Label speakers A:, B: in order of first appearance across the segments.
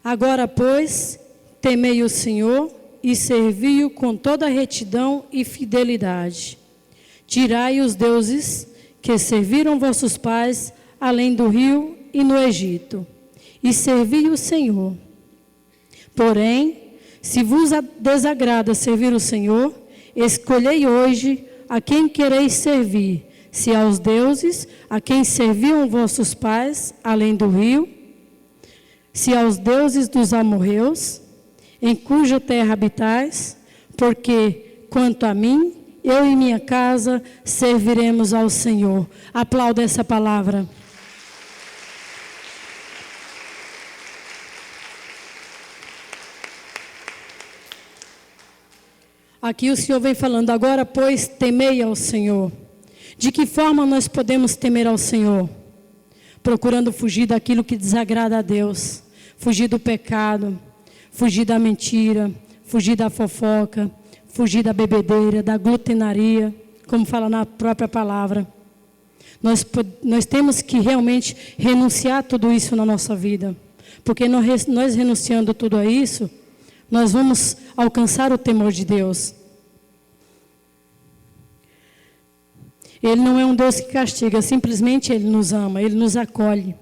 A: Agora, pois, temei o Senhor e servi-o com toda retidão e fidelidade. Tirai os deuses que serviram vossos pais além do rio e no Egito, e servi o Senhor. Porém, se vos desagrada servir o Senhor, escolhei hoje a quem quereis servir, se aos deuses a quem serviam vossos pais além do rio, se aos deuses dos amorreus, em cuja terra habitais, porque, quanto a mim, eu e minha casa serviremos ao Senhor. Aplauda essa palavra. Aqui o Senhor vem falando, agora, pois, temei ao Senhor. De que forma nós podemos temer ao Senhor? Procurando fugir daquilo que desagrada a Deus, fugir do pecado, fugir da mentira, fugir da fofoca, fugir da bebedeira, da glutenaria, como fala na própria palavra. Nós temos que realmente renunciar a tudo isso na nossa vida, porque nós renunciando tudo a isso, nós vamos alcançar o temor de Deus. Ele não é um Deus que castiga, simplesmente Ele nos ama, Ele nos acolhe.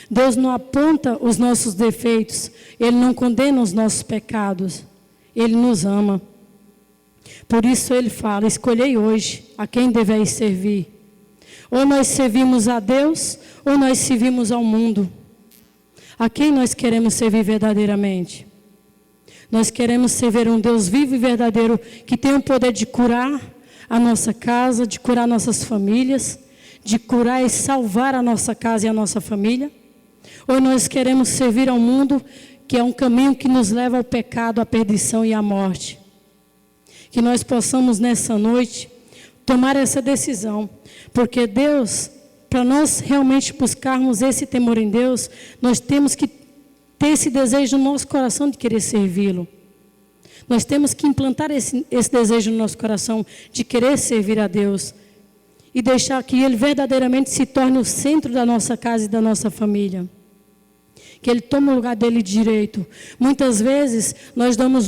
A: Deus não aponta os nossos defeitos, Ele não condena os nossos pecados, Ele nos ama. Por isso Ele fala, escolhei hoje a quem deveis servir. Ou nós servimos a Deus, ou nós servimos ao mundo. A quem nós queremos servir verdadeiramente? Nós queremos servir um Deus vivo e verdadeiro, que tem o poder de curar a nossa casa, de curar nossas famílias, de curar e salvar a nossa casa e a nossa família? Ou nós queremos servir ao mundo, que é um caminho que nos leva ao pecado, à perdição e à morte? Que nós possamos nessa noite tomar essa decisão, porque Deus, para nós realmente buscarmos esse temor em Deus, nós temos que ter esse desejo no nosso coração de querer servi-lo. Nós temos que implantar esse desejo no nosso coração de querer servir a Deus e deixar que Ele verdadeiramente se torne o centro da nossa casa e da nossa família. Que Ele tome o lugar dele direito. Muitas vezes nós damos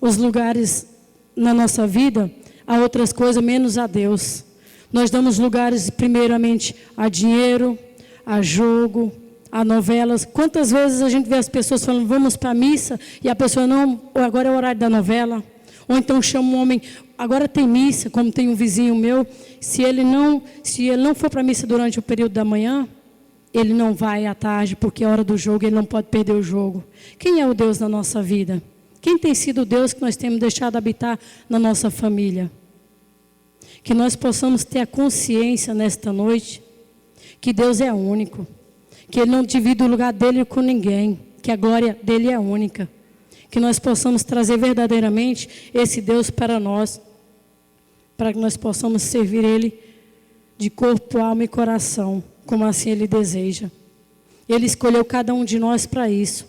A: os lugares na nossa vida a outras coisas menos a Deus. Nós damos lugares primeiramente a dinheiro, a jogo, a novelas. Quantas vezes a gente vê as pessoas falando, vamos para a missa, e a pessoa, não, agora é o horário da novela. Ou então chama um homem, agora tem missa, como tem um vizinho meu, se ele não for para a missa durante o período da manhã, ele não vai à tarde, porque é hora do jogo, ele não pode perder o jogo. Quem é o Deus na nossa vida? Quem tem sido o Deus que nós temos deixado habitar na nossa família? Que nós possamos ter a consciência nesta noite, que Deus é único, que Ele não divide o lugar dEle com ninguém, que a glória dEle é única. Que nós possamos trazer verdadeiramente esse Deus para nós, para que nós possamos servir Ele de corpo, alma e coração, como assim Ele deseja. Ele escolheu cada um de nós para isso.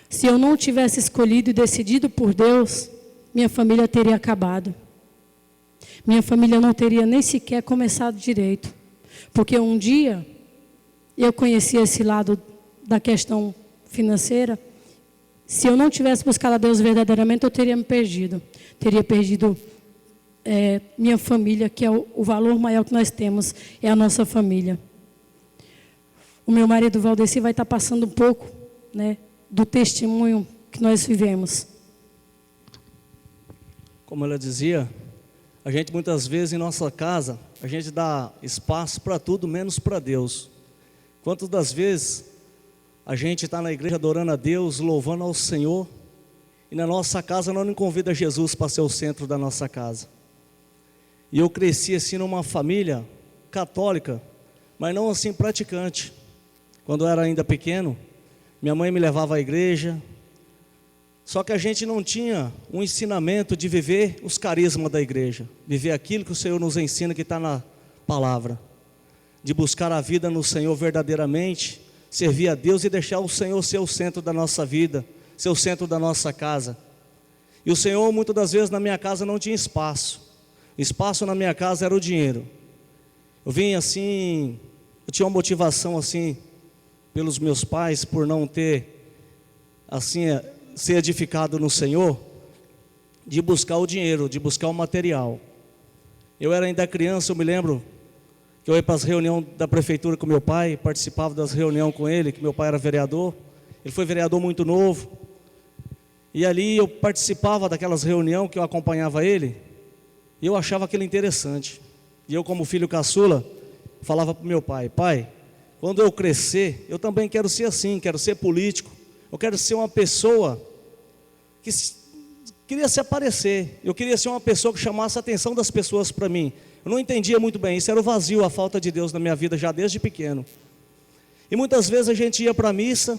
A: Se eu não tivesse escolhido e decidido por Deus, minha família teria acabado. Minha família não teria nem sequer começado direito. Porque um dia eu conheci esse lado da questão financeira. Se eu não tivesse buscado a Deus verdadeiramente, eu teria me perdido. Teria perdido minha família, que é o valor maior que nós temos, é a nossa família. O meu marido Valdeci vai estar passando um pouco, do testemunho que nós vivemos.
B: Como ela dizia, a gente muitas vezes em nossa casa, a gente dá espaço para tudo, menos para Deus. Quantas das vezes a gente está na igreja adorando a Deus, louvando ao Senhor, e na nossa casa não convida Jesus para ser o centro da nossa casa. E eu cresci assim numa família católica, mas não assim praticante. Quando eu era ainda pequeno, minha mãe me levava à igreja, só que a gente não tinha um ensinamento de viver os carismas da igreja, viver aquilo que o Senhor nos ensina, que está na palavra, de buscar a vida no Senhor verdadeiramente, servir a Deus e deixar o Senhor ser o centro da nossa vida, ser o centro da nossa casa. E o Senhor muitas das vezes na minha casa não tinha espaço. O espaço na minha casa era o dinheiro. Eu vim assim, eu tinha uma motivação assim, pelos meus pais por não ter, assim, ser edificado no Senhor, de buscar o dinheiro, de buscar o material. Eu era ainda criança, eu me lembro que eu ia para as reuniões da prefeitura com meu pai, participava das reuniões com ele, que meu pai era vereador. Ele foi vereador muito novo. E ali eu participava daquelas reuniões que eu acompanhava ele, e eu achava aquilo interessante. E eu, como filho caçula, falava para o meu pai: pai, quando eu crescer, eu também quero ser assim, quero ser político, eu quero ser uma pessoa que queria se aparecer, eu queria ser uma pessoa que chamasse a atenção das pessoas para mim. Eu não entendia muito bem, isso era o vazio, a falta de Deus na minha vida já desde pequeno. E muitas vezes a gente ia para a missa,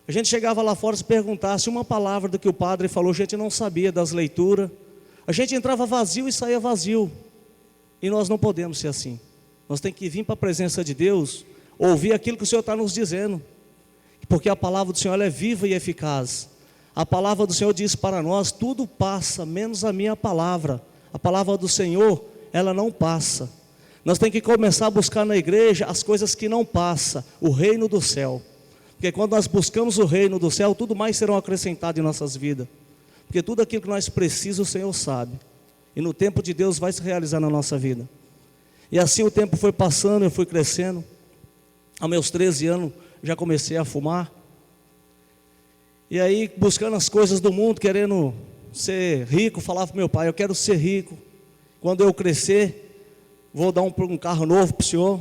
B: a gente chegava lá fora, se perguntasse uma palavra do que o padre falou, a gente não sabia das leituras, a gente entrava vazio e saía vazio. E nós não podemos ser assim. Nós temos que vir para a presença de Deus, ouvir aquilo que o Senhor está nos dizendo, porque a palavra do Senhor ela é viva e eficaz. A palavra do Senhor diz para nós: tudo passa, menos a minha palavra. A palavra do Senhor, ela não passa. Nós temos que começar a buscar na igreja as coisas que não passam, o reino do céu. Porque quando nós buscamos o reino do céu, tudo mais serão acrescentado em nossas vidas. Porque tudo aquilo que nós precisamos, o Senhor sabe. E no tempo de Deus vai se realizar na nossa vida. E assim o tempo foi passando, eu fui crescendo. Aos meus 13 anos, já comecei a fumar. E aí, buscando as coisas do mundo, querendo ser rico, falava para meu pai: eu quero ser rico. Quando eu crescer, vou dar um carro novo para o senhor.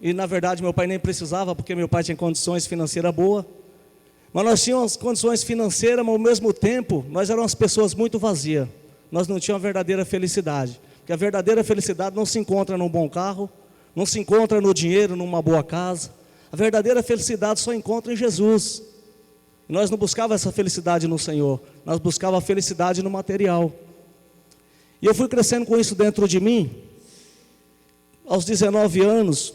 B: E na verdade meu pai nem precisava, porque meu pai tinha condições financeiras boas. Mas nós tínhamos condições financeiras, mas ao mesmo tempo, nós éramos pessoas muito vazias. Nós não tínhamos a verdadeira felicidade. Porque a verdadeira felicidade não se encontra num bom carro, não se encontra no dinheiro, numa boa casa. A verdadeira felicidade só encontra em Jesus. E nós não buscávamos essa felicidade no Senhor, nós buscávamos a felicidade no material. E eu fui crescendo com isso dentro de mim. Aos 19 anos,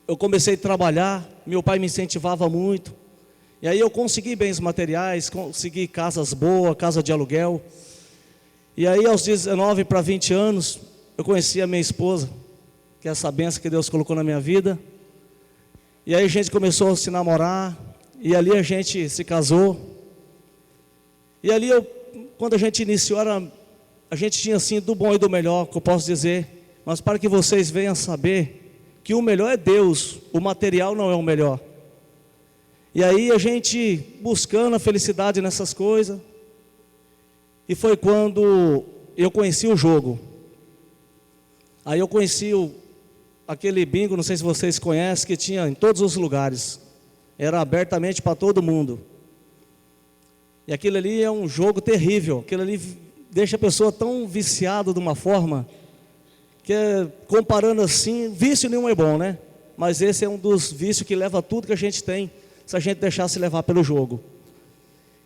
B: eu comecei a trabalhar, meu pai me incentivava muito. E aí eu consegui bens materiais, consegui casas boas, casa de aluguel. E aí aos 19 para 20 anos, eu conheci a minha esposa, que é essa bênção que Deus colocou na minha vida. E aí a gente começou a se namorar, e ali a gente se casou. E ali quando a gente iniciou, a gente tinha assim do bom e do melhor, que eu posso dizer. Mas para que vocês venham saber que o melhor é Deus, o material não é o melhor. E aí a gente buscando a felicidade nessas coisas. E foi quando eu conheci o jogo. Aí eu conheci aquele bingo, não sei se vocês conhecem, que tinha em todos os lugares. Era abertamente para todo mundo. E aquilo ali é um jogo terrível. Aquilo ali deixa a pessoa tão viciada de uma forma que, comparando assim, vício nenhum é bom, né? Mas esse é um dos vícios que leva tudo que a gente tem, se a gente deixar se levar pelo jogo.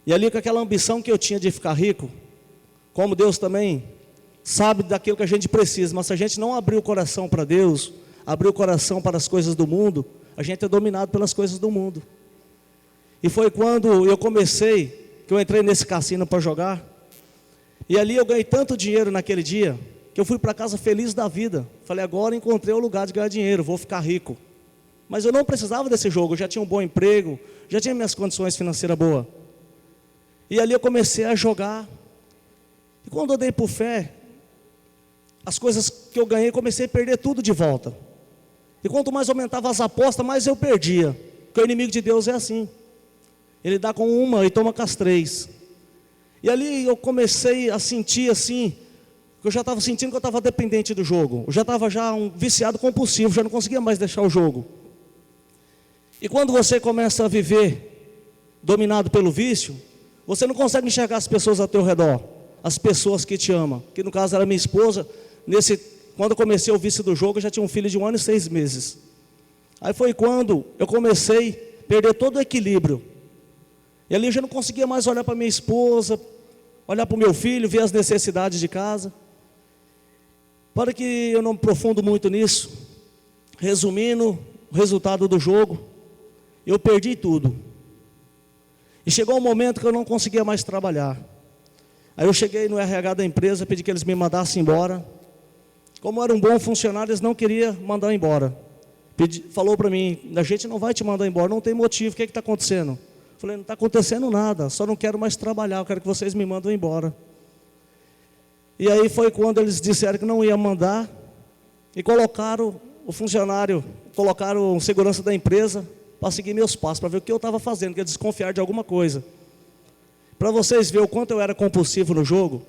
B: E ali com aquela ambição que eu tinha de ficar rico, como Deus também sabe daquilo que a gente precisa, mas se a gente não abrir o coração para Deus, abrir o coração para as coisas do mundo, a gente é dominado pelas coisas do mundo. E foi quando eu comecei, que eu entrei nesse cassino para jogar, e ali eu ganhei tanto dinheiro naquele dia, que eu fui para casa feliz da vida. Falei: agora encontrei o lugar de ganhar dinheiro, vou ficar rico. Mas eu não precisava desse jogo, eu já tinha um bom emprego, já tinha minhas condições financeiras boas. E ali eu comecei a jogar. E quando eu dei por fé, as coisas que eu ganhei, comecei a perder tudo de volta. E quanto mais aumentava as apostas, mais eu perdia. Porque o inimigo de Deus é assim. Ele dá com uma e toma com as 3. E ali eu comecei a sentir assim, que eu já estava sentindo que eu estava dependente do jogo. Eu já estava um viciado compulsivo, já não conseguia mais deixar o jogo. E quando você começa a viver dominado pelo vício, você não consegue enxergar as pessoas ao teu redor, as pessoas que te amam. Que no caso era minha esposa. Quando eu comecei o vício do jogo, eu já tinha um filho de 1 ano e 6 meses. Aí foi quando eu comecei a perder todo o equilíbrio. E ali eu já não conseguia mais olhar para minha esposa, olhar para o meu filho, ver as necessidades de casa. Para que eu não me aprofundo muito nisso, resumindo o resultado do jogo, eu perdi tudo. E chegou um momento que eu não conseguia mais trabalhar. Aí eu cheguei no RH da empresa, pedi que eles me mandassem embora. Como eu era um bom funcionário, eles não queriam mandar embora. falou para mim, a gente não vai te mandar embora, não tem motivo, o que está acontecendo? Eu falei, não está acontecendo nada, só não quero mais trabalhar, eu quero que vocês me mandem embora. E aí foi quando eles disseram que não ia mandar, e colocaram o funcionário, colocaram o segurança da empresa, para seguir meus passos, para ver o que eu estava fazendo, que ia desconfiar de alguma coisa. Para vocês verem o quanto eu era compulsivo no jogo,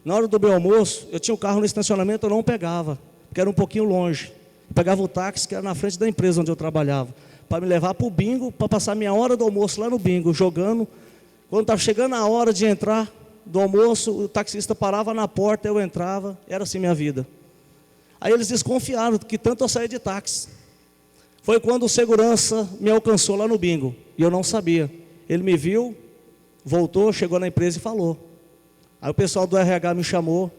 B: na hora do meu almoço, eu tinha um carro no estacionamento, eu não pegava, porque era um pouquinho longe. Eu pegava o táxi, que era na frente da empresa onde eu trabalhava, para me levar para o bingo, para passar minha hora do almoço lá no bingo, jogando. Quando estava chegando a hora de entrar do almoço, o taxista parava na porta, eu entrava, era assim minha vida. Aí eles desconfiaram que tanto eu saía de táxi. Foi quando o segurança me alcançou lá no bingo, e eu não sabia. Ele me viu, voltou, chegou na empresa e falou. Aí o pessoal do RH me chamou,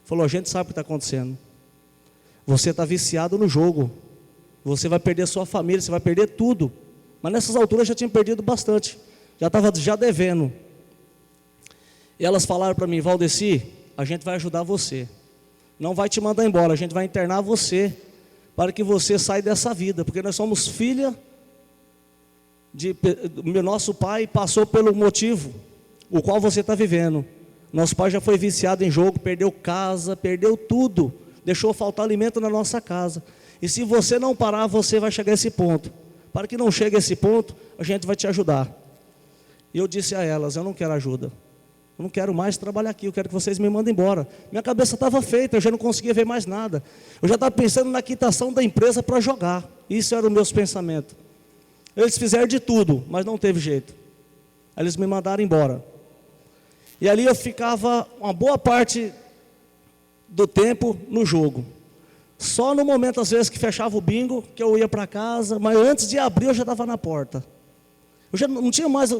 B: falou, a gente sabe o que está acontecendo. Você está viciado no jogo, você vai perder sua família, você vai perder tudo. Mas nessas alturas eu já tinha perdido bastante, já estava devendo. E elas falaram para mim, Valdeci, a gente vai ajudar você. Não vai te mandar embora, a gente vai internar você, para que você saia dessa vida, porque nós somos filha do nosso pai, passou pelo motivo o qual você está vivendo. Nosso pai já foi viciado em jogo, perdeu casa, perdeu tudo, deixou faltar alimento na nossa casa. E se você não parar, você vai chegar a esse ponto. Para que não chegue a esse ponto, a gente vai te ajudar. E eu disse a elas, eu não quero ajuda. Eu não quero mais trabalhar aqui, eu quero que vocês me mandem embora. Minha cabeça estava feita, eu já não conseguia ver mais nada. Eu já estava pensando na quitação da empresa para jogar. Isso era o meu pensamento. Eles fizeram de tudo, mas não teve jeito. Aí eles me mandaram embora. E ali eu ficava uma boa parte do tempo no jogo. Só no momento, às vezes, que fechava o bingo, que eu ia para casa, mas antes de abrir eu já estava na porta. Eu já não tinha mais,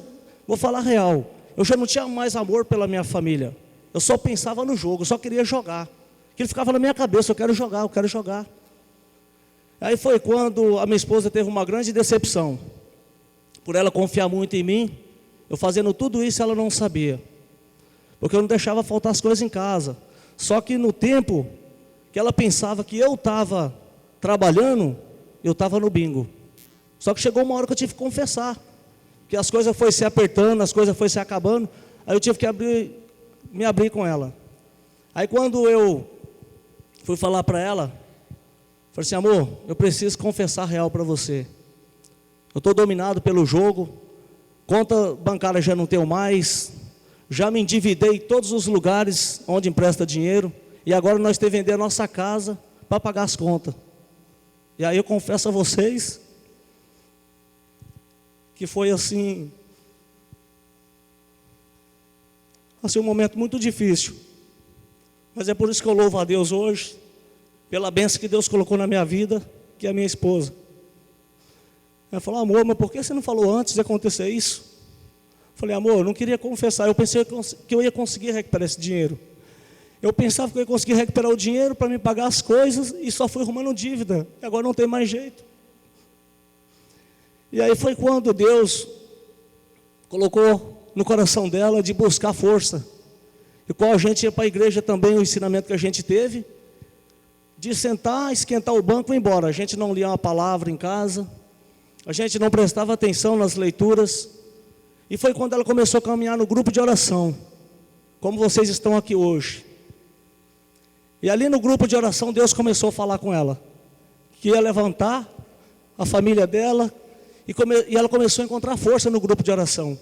B: vou falar real, eu já não tinha mais amor pela minha família. Eu só pensava no jogo, eu só queria jogar. Aquilo ficava na minha cabeça, eu quero jogar, eu quero jogar. Aí foi quando a minha esposa teve uma grande decepção. Por ela confiar muito em mim, eu fazendo tudo isso ela não sabia. Porque eu não deixava faltar as coisas em casa. Só que no tempo que ela pensava que eu estava trabalhando, eu estava no bingo. Só que chegou uma hora que eu tive que confessar. Que as coisas foram se apertando, as coisas foram se acabando. Aí eu tive que me abrir com ela. Aí quando eu fui falar para ela, falei assim, amor, eu preciso confessar a real para você. Eu estou dominado pelo jogo, conta bancária já não tenho mais, já me endividei em todos os lugares onde empresta dinheiro, e agora nós temos que vender a nossa casa para pagar as contas. E aí eu confesso a vocês que foi assim um momento muito difícil. Mas é por isso que eu louvo a Deus hoje, pela bênção que Deus colocou na minha vida, que é a minha esposa. Ela falou, amor, mas por que você não falou antes de acontecer isso? Eu falei, amor, eu não queria confessar, eu pensei que eu ia conseguir recuperar esse dinheiro. Eu pensava que eu ia conseguir recuperar o dinheiro para me pagar as coisas e só fui arrumando dívida. E agora não tem mais jeito. E aí foi quando Deus colocou no coração dela de buscar força. E qual a gente ia para a igreja também, o ensinamento que a gente teve, de sentar, esquentar o banco e ir embora. A gente não lia uma palavra em casa, a gente não prestava atenção nas leituras. E foi quando ela começou a caminhar no grupo de oração, como vocês estão aqui hoje. E ali no grupo de oração, Deus começou a falar com ela, que ia levantar a família dela, e ela começou a encontrar força no grupo de oração.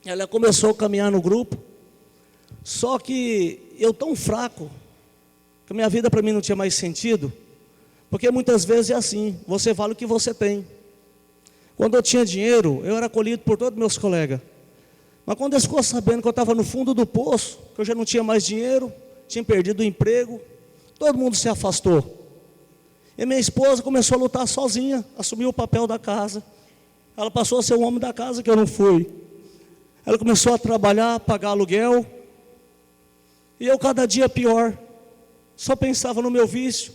B: Ela começou a caminhar no grupo, só que eu tão fraco, que a minha vida para mim não tinha mais sentido, porque muitas vezes é assim, você vale o que você tem. Quando eu tinha dinheiro, eu era acolhido por todos meus colegas. Mas quando eles ficou sabendo que eu estava no fundo do poço, que eu já não tinha mais dinheiro, tinha perdido o emprego, todo mundo se afastou. E minha esposa começou a lutar sozinha, assumiu o papel da casa. Ela passou a ser o homem da casa que eu não fui. Ela começou a trabalhar, pagar aluguel. E eu cada dia pior. Só pensava no meu vício.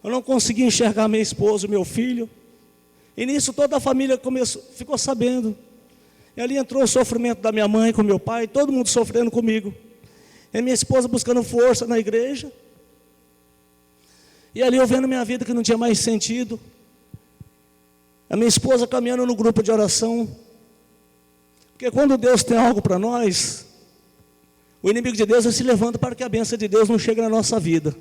B: Eu não conseguia enxergar minha esposa, meu filho. E nisso toda a família ficou sabendo. E ali entrou o sofrimento da minha mãe com meu pai, todo mundo sofrendo comigo. E minha esposa buscando força na igreja. E ali eu vendo minha vida que não tinha mais sentido. A minha esposa caminhando no grupo de oração. Porque quando Deus tem algo para nós, o inimigo de Deus se levanta para que a bênção de Deus não chegue na nossa vida.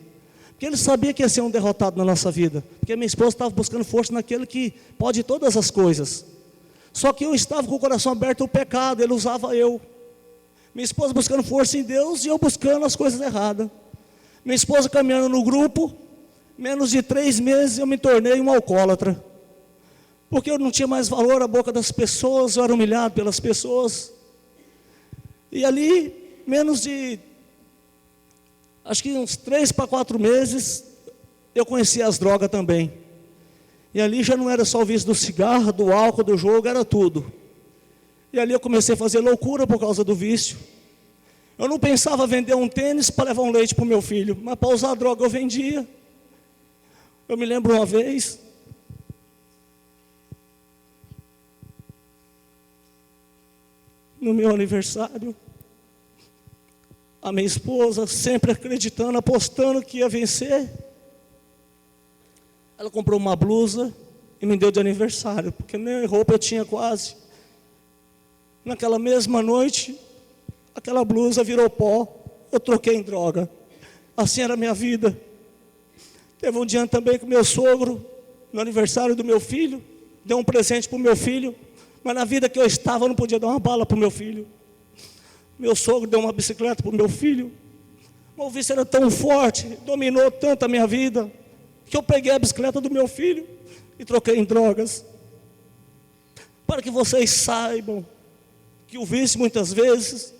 B: Porque ele sabia que ia ser um derrotado na nossa vida. Porque minha esposa estava buscando força naquele que pode todas as coisas. Só que eu estava com o coração aberto ao pecado, ele usava eu. Minha esposa buscando força em Deus e eu buscando as coisas erradas. Minha esposa caminhando no grupo, menos de 3 meses eu me tornei um alcoólatra. Porque eu não tinha mais valor à boca das pessoas, eu era humilhado pelas pessoas. E ali, menos de, acho que uns 3 para 4 meses, eu conheci as drogas também. E ali já não era só o vício do cigarro, do álcool, do jogo, era tudo. E ali eu comecei a fazer loucura por causa do vício. Eu não pensava vender um tênis para levar um leite para o meu filho, mas para usar droga eu vendia. Eu me lembro uma vez, no meu aniversário, a minha esposa, sempre acreditando, apostando que ia vencer, ela comprou uma blusa e me deu de aniversário, porque nem roupa eu tinha quase. Naquela mesma noite, aquela blusa virou pó, eu troquei em droga. Assim era a minha vida. Teve um dia também que meu sogro, no aniversário do meu filho, deu um presente para o meu filho, mas na vida que eu estava eu não podia dar uma bala para o meu filho. Meu sogro deu uma bicicleta para o meu filho. O vício era tão forte, dominou tanto a minha vida, que eu peguei a bicicleta do meu filho e troquei em drogas. Para que vocês saibam que o vício muitas vezes,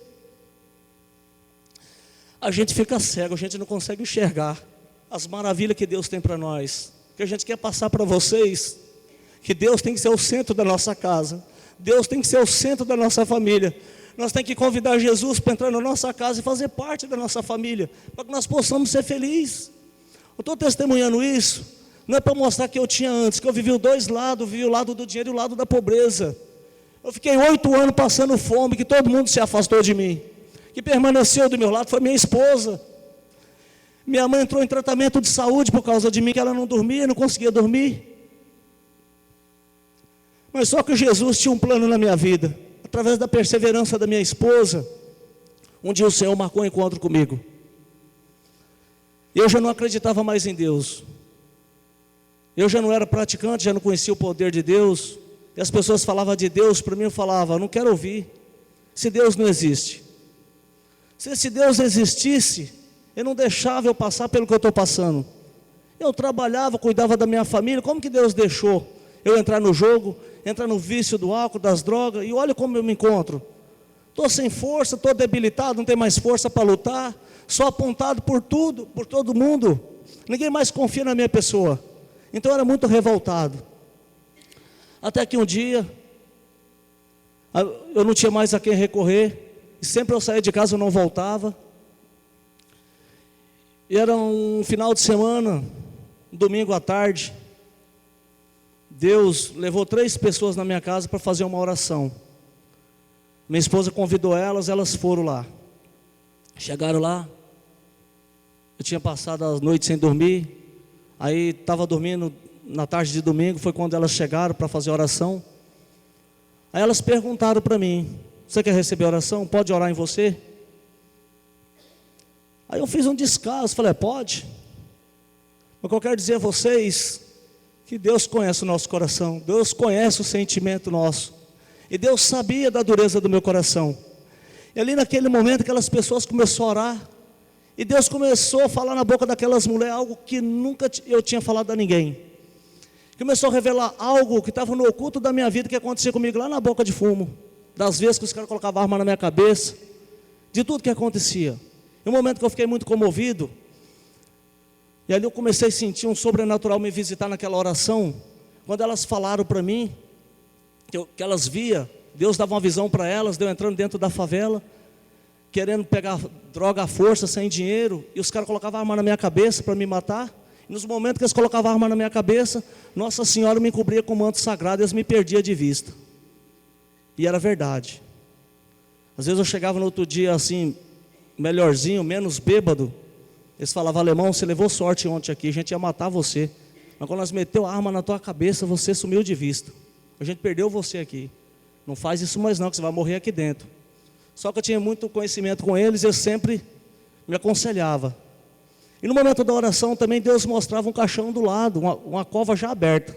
B: a gente fica cego, a gente não consegue enxergar as maravilhas que Deus tem para nós. Que a gente quer passar para vocês, que Deus tem que ser o centro da nossa casa, Deus tem que ser o centro da nossa família. Nós temos que convidar Jesus para entrar na nossa casa e fazer parte da nossa família, para que nós possamos ser felizes. Eu estou testemunhando isso, não é para mostrar que eu tinha antes, que eu vivi os 2 lados, vivi o lado do dinheiro e o lado da pobreza. Eu fiquei 8 anos passando fome, que todo mundo se afastou de mim. Que permaneceu do meu lado foi minha esposa. Minha mãe entrou em tratamento de saúde por causa de mim, que ela não dormia, não conseguia dormir. Mas só que Jesus tinha um plano na minha vida. Através da perseverança da minha esposa, um dia o Senhor marcou um encontro comigo. Eu já não acreditava mais em Deus. Eu já não era praticante, já não conhecia o poder de Deus. E as pessoas falavam de Deus, para mim eu falava, não quero ouvir. Se Deus não existe. Se Deus existisse, Ele não deixava eu passar pelo que eu estou passando. Eu trabalhava, cuidava da minha família, como que Deus deixou eu entrar no jogo, entrar no vício do álcool, das drogas, e olha como eu me encontro. Estou sem força, estou debilitado, não tenho mais força para lutar, sou apontado por tudo, por todo mundo, ninguém mais confia na minha pessoa. Então eu era muito revoltado. Até que um dia, eu não tinha mais a quem recorrer, e sempre eu saía de casa eu não voltava. E era um final de semana, um domingo à tarde, Deus levou 3 pessoas na minha casa para fazer uma oração. Minha esposa convidou elas, elas foram lá. Chegaram lá, eu tinha passado a noite sem dormir, aí estava dormindo na tarde de domingo, foi quando elas chegaram para fazer a oração. Aí elas perguntaram para mim, você quer receber oração? Pode orar em você? Aí eu fiz um descaso, falei, pode. Mas o que eu quero dizer a vocês, que Deus conhece o nosso coração, Deus conhece o sentimento nosso, e Deus sabia da dureza do meu coração. E ali naquele momento, aquelas pessoas começaram a orar, e Deus começou a falar na boca daquelas mulheres, algo que nunca eu tinha falado a ninguém. Começou a revelar algo que estava no oculto da minha vida, que acontecia comigo lá na boca de fumo, das vezes que os caras colocavam arma na minha cabeça, de tudo que acontecia. E um momento que eu fiquei muito comovido, e ali eu comecei a sentir um sobrenatural me visitar naquela oração, quando elas falaram para mim, que elas via, Deus dava uma visão para elas, deu entrando dentro da favela, querendo pegar droga à força, sem dinheiro, e os caras colocavam arma na minha cabeça para me matar, e nos momentos que eles colocavam arma na minha cabeça, Nossa Senhora me cobria com o manto sagrado, e eles me perdiam de vista, e era verdade. Às vezes eu chegava no outro dia assim, melhorzinho, menos bêbado, eles falavam, alemão, você levou sorte ontem aqui, a gente ia matar você. mas quando nós meteu a arma na tua cabeça, você sumiu de vista. A gente perdeu você aqui. Não faz isso mais não, que você vai morrer aqui dentro. Só que eu tinha muito conhecimento com eles, eu sempre me aconselhava. E no momento da oração também Deus mostrava um caixão do lado, uma cova já aberta.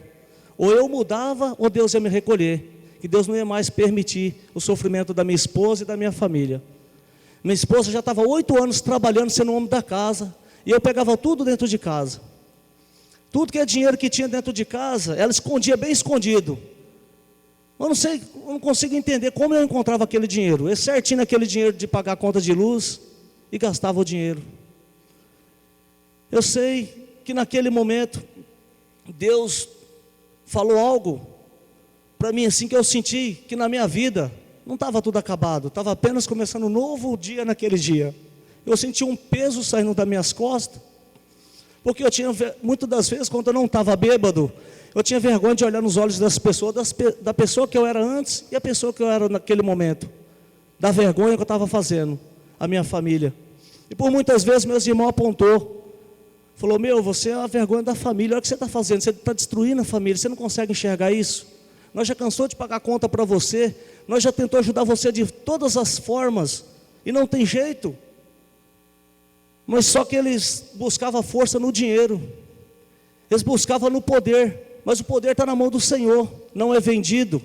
B: Ou eu mudava, ou Deus ia me recolher. Que Deus não ia mais permitir o sofrimento da minha esposa e da minha família. Minha esposa já estava 8 anos trabalhando, sendo o homem da casa. E eu pegava tudo dentro de casa. Tudo que é dinheiro que tinha dentro de casa, ela escondia bem escondido. Eu não consigo entender como eu encontrava aquele dinheiro. Eu certinho naquele dinheiro de pagar a conta de luz e gastava o dinheiro. Eu sei que naquele momento Deus falou algo para mim assim, que eu senti que na minha vida não estava tudo acabado, estava apenas começando um novo dia naquele dia. Eu senti um peso saindo das minhas costas, porque eu tinha, muitas das vezes, quando eu não estava bêbado, eu tinha vergonha de olhar nos olhos das pessoas, da pessoa que eu era antes e a pessoa que eu era naquele momento, da vergonha que eu estava fazendo, a minha família. E por muitas vezes meus irmãos apontou, falou: meu, você é a vergonha da família, olha o que você está fazendo, você está destruindo a família, você não consegue enxergar isso? Nós já cansou de pagar conta para você, nós já tentou ajudar você de todas as formas, e não tem jeito. Mas só que eles buscavam força no dinheiro, eles buscavam no poder, mas o poder está na mão do Senhor, não é vendido.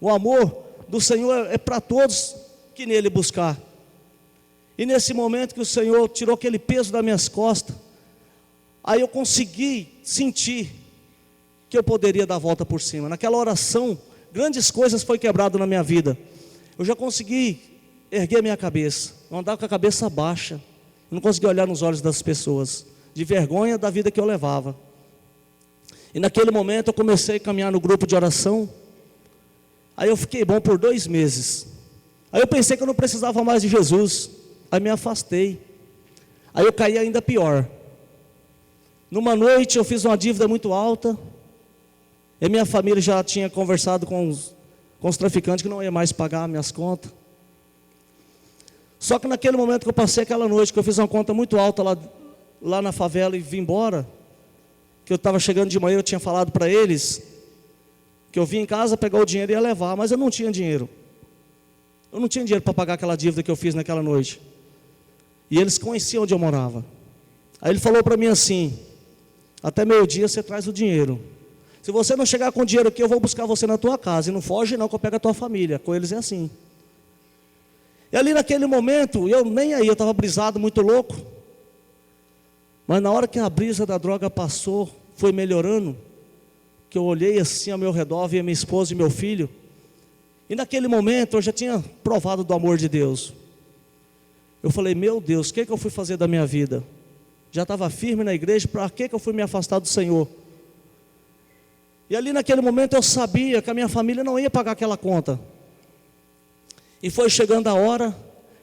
B: O amor do Senhor é para todos que nele buscar. E nesse momento que o Senhor tirou aquele peso das minhas costas, aí eu consegui sentir que eu poderia dar a volta por cima. Naquela oração, grandes coisas foram quebradas na minha vida. Eu já consegui erguer a minha cabeça, não andava com a cabeça baixa, não conseguia olhar nos olhos das pessoas, de vergonha da vida que eu levava. E naquele momento eu comecei a caminhar no grupo de oração. Aí eu fiquei bom por 2 meses. Aí eu pensei que eu não precisava mais de Jesus. Aí me afastei. Aí eu caí ainda pior. Numa noite eu fiz uma dívida muito alta. E minha família já tinha conversado com os traficantes que não ia mais pagar minhas contas. Só que naquele momento que eu passei aquela noite, que eu fiz uma conta muito alta lá na favela e vim embora, que eu estava chegando de manhã, eu tinha falado para eles que eu vim em casa pegar o dinheiro e ia levar, mas eu não tinha dinheiro. Eu não tinha dinheiro para pagar aquela dívida que eu fiz naquela noite. E eles conheciam onde eu morava. Aí ele falou para mim assim: até meio-dia você traz o dinheiro. Se você não chegar com o dinheiro aqui, eu vou buscar você na tua casa. E não foge não, que eu pego a tua família. Com eles é assim. E ali naquele momento, eu nem aí, eu estava brisado, muito louco. Mas na hora que a brisa da droga passou, foi melhorando, que eu olhei assim ao meu redor, vi a minha esposa e meu filho. E naquele momento eu já tinha provado do amor de Deus. Eu falei: meu Deus, o que eu fui fazer da minha vida? Já estava firme na igreja, para que eu fui me afastar do Senhor? E ali naquele momento eu sabia que a minha família não ia pagar aquela conta. E foi chegando a hora,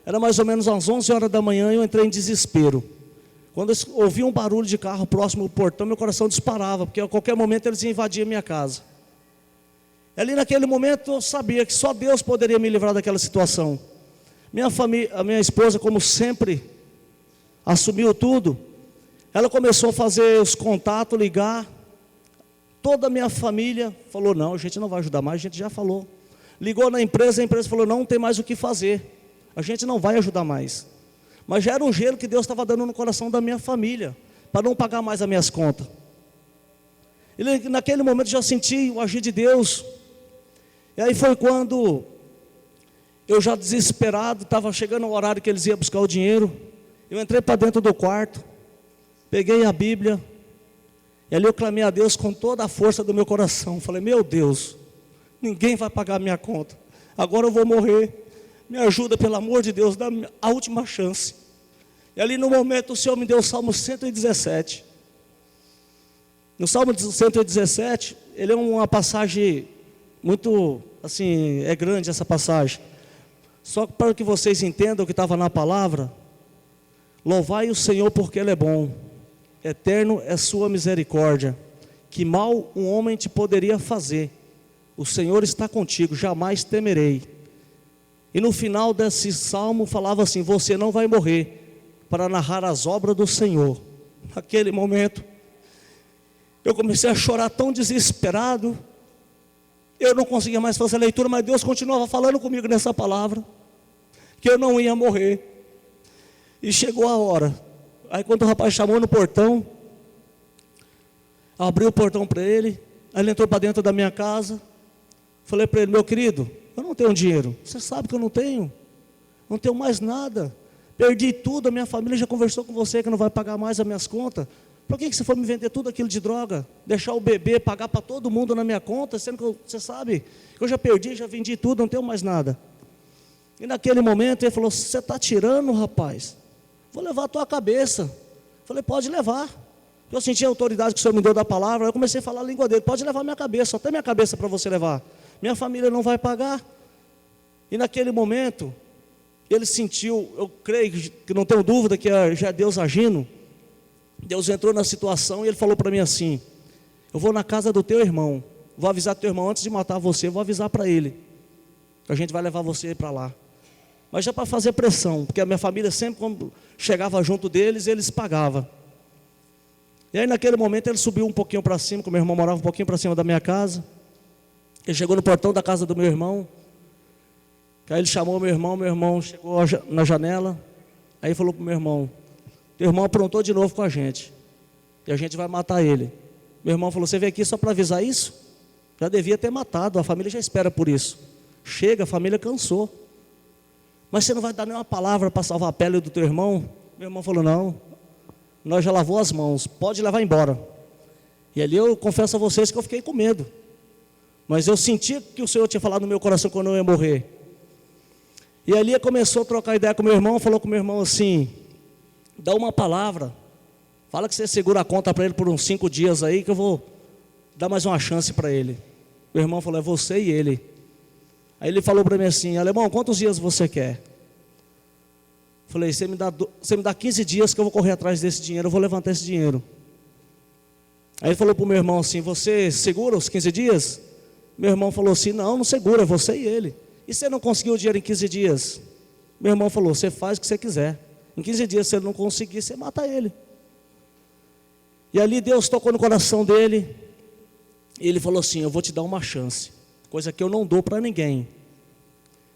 B: era mais ou menos às 11 horas da manhã, e eu entrei em desespero. Quando eu ouvi um barulho de carro próximo do portão, meu coração disparava, porque a qualquer momento eles iam invadir a minha casa. E ali naquele momento eu sabia que só Deus poderia me livrar daquela situação. Minha família, a minha esposa, como sempre, assumiu tudo. Ela começou a fazer os contatos, ligar. Toda a minha família falou: não, a gente não vai ajudar mais, a gente já falou. Ligou na empresa, a empresa falou: não tem mais o que fazer, a gente não vai ajudar mais. Mas já era um gelo que Deus estava dando no coração da minha família, para não pagar mais as minhas contas. E naquele momento já senti o agir de Deus. E aí foi quando eu já desesperado, estava chegando o horário que eles iam buscar o dinheiro. Eu entrei para dentro do quarto, peguei a Bíblia, e ali eu clamei a Deus com toda a força do meu coração. Falei: meu Deus, ninguém vai pagar a minha conta, agora eu vou morrer, me ajuda pelo amor de Deus, dá a última chance. E ali no momento o Senhor me deu o Salmo 117. No Salmo 117, ele é uma passagem muito, assim, é grande essa passagem. Só para que vocês entendam o que estava na palavra: louvai o Senhor porque Ele é bom, eterno é sua misericórdia, que mal um homem te poderia fazer. O Senhor está contigo, jamais temerei. E no final desse salmo falava assim: você não vai morrer para narrar as obras do Senhor. Naquele momento Eu comecei a chorar tão desesperado. Eu não conseguia mais fazer a leitura, mas Deus continuava falando comigo nessa palavra, que eu não ia morrer. E chegou a hora. Aí quando o rapaz chamou no portão, abri o portão para ele, aí ele entrou para dentro da minha casa. Falei para ele: meu querido, eu não tenho dinheiro. Você sabe que eu não tenho mais nada. Perdi tudo, a minha família já conversou com você que não vai pagar mais as minhas contas. Por que você foi me vender tudo aquilo de droga? Deixar o bebê pagar para todo mundo na minha conta, sendo que você sabe que eu já perdi, já vendi tudo, não tenho mais nada. E naquele momento ele falou: você está tirando, rapaz? Vou levar a tua cabeça. Falei: pode levar. Eu senti a autoridade que o Senhor me deu da palavra, eu comecei a falar a língua dele: pode levar minha cabeça, até minha cabeça para você levar. Minha família não vai pagar. E naquele momento, ele sentiu, eu creio que não tenho dúvida que já é Deus agindo. Deus entrou na situação e ele falou para mim assim: eu vou na casa do teu irmão, vou avisar teu irmão antes de matar você, vou avisar para ele, a gente vai levar você para lá. Mas já para fazer pressão, porque a minha família sempre, quando chegava junto deles, eles pagavam. E aí naquele momento ele subiu um pouquinho para cima, porque meu irmão morava um pouquinho para cima da minha casa. Ele chegou no portão da casa do meu irmão. Aí ele chamou meu irmão chegou na janela. Aí falou para o meu irmão: teu irmão aprontou de novo com a gente, e a gente vai matar ele. Meu irmão falou: você veio aqui só para avisar isso? Já devia ter matado, a família já espera por isso. Chega, a família cansou. Mas você não vai dar nenhuma palavra para salvar a pele do teu irmão? Meu irmão falou: não, nós já lavou as mãos, pode levar embora. E ali eu confesso a vocês que eu fiquei com medo, mas eu senti que o Senhor tinha falado no meu coração quando eu ia morrer. E ali começou a trocar ideia com meu irmão, falou com meu irmão assim: dá uma palavra, fala que você segura a conta para ele por uns 5 dias aí, que eu vou dar mais uma chance para ele. Meu irmão falou: é você e ele. Aí ele falou para mim assim: alemão, quantos dias você quer? Falei: você me dá 15 dias que eu vou correr atrás desse dinheiro, eu vou levantar esse dinheiro. Aí ele falou para o meu irmão assim: você segura os 15 dias? Meu irmão falou assim: não segura, é você e ele. E você não conseguiu o dinheiro em 15 dias? Meu irmão falou: você faz o que você quiser. Em 15 dias, se ele não conseguir, você mata ele. E ali Deus tocou no coração dele. E ele falou assim: eu vou te dar uma chance, coisa que eu não dou para ninguém.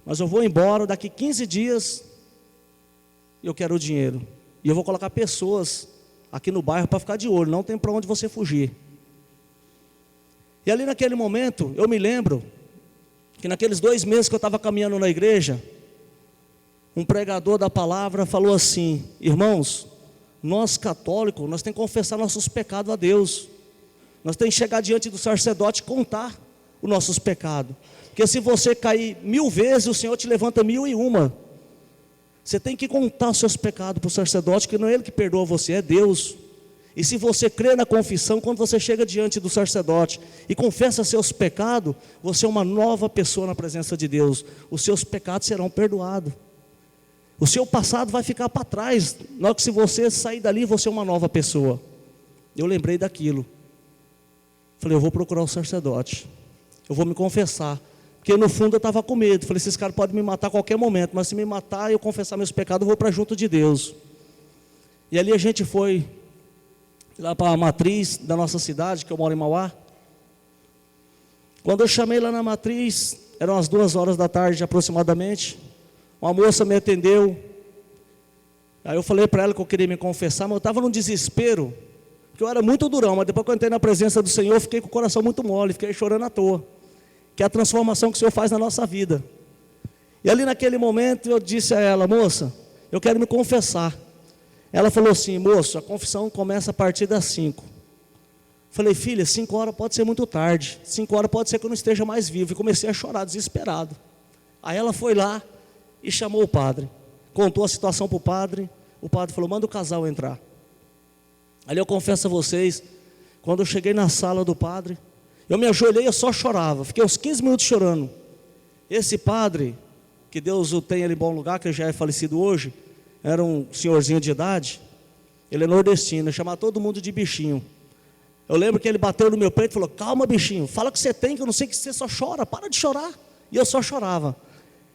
B: Mas eu vou embora, daqui 15 dias, eu quero o dinheiro. E eu vou colocar pessoas aqui no bairro para ficar de olho, não tem para onde você fugir. E ali naquele momento, eu me lembro que naqueles 2 meses que eu estava caminhando na igreja, um pregador da palavra falou assim: irmãos, nós católicos, nós temos que confessar nossos pecados a Deus. Nós temos que chegar diante do sacerdote e contar os nossos pecados. Porque se você cair 1000 vezes, o Senhor te levanta 1001. Você tem que contar os seus pecados para o sacerdote, que não é ele que perdoa você, é Deus. E se você crê na confissão, quando você chega diante do sacerdote e confessa seus pecados, você é uma nova pessoa na presença de Deus. Os seus pecados serão perdoados. O seu passado vai ficar para trás. Na hora que se você sair dali, você é uma nova pessoa. Eu lembrei daquilo. Falei: eu vou procurar o sacerdote, eu vou me confessar. Porque no fundo eu estava com medo. Falei: esses caras podem me matar a qualquer momento, mas se me matar e eu confessar meus pecados, eu vou para junto de Deus. E ali a gente foi lá para a matriz da nossa cidade, que eu moro em Mauá. Quando eu chamei lá na matriz, eram as 2 horas da tarde aproximadamente. Uma moça me atendeu. Aí eu falei para ela que eu queria me confessar, mas eu estava num desespero, porque eu era muito durão. Mas depois que eu entrei na presença do Senhor, eu fiquei com o coração muito mole, fiquei chorando à toa. Que é a transformação que o Senhor faz na nossa vida. E ali naquele momento eu disse a ela: moça, eu quero me confessar. Ela falou assim: moço, a confissão começa a partir das 5. Falei: filha, 5 horas pode ser muito tarde, 5 horas pode ser que eu não esteja mais vivo. E comecei a chorar, desesperado. Aí ela foi lá e chamou o padre, contou a situação para o padre falou: manda o casal entrar. Ali eu confesso a vocês, quando eu cheguei na sala do padre, eu me ajoelhei, eu só chorava, fiquei uns 15 minutos chorando. Esse padre, que Deus o tenha em bom lugar, que já é falecido hoje, era um senhorzinho de idade, ele é nordestino, chamava todo mundo de bichinho. Eu lembro que ele bateu no meu peito e falou: calma, bichinho, fala o que você tem, que eu não sei que você só chora, para de chorar. E eu só chorava.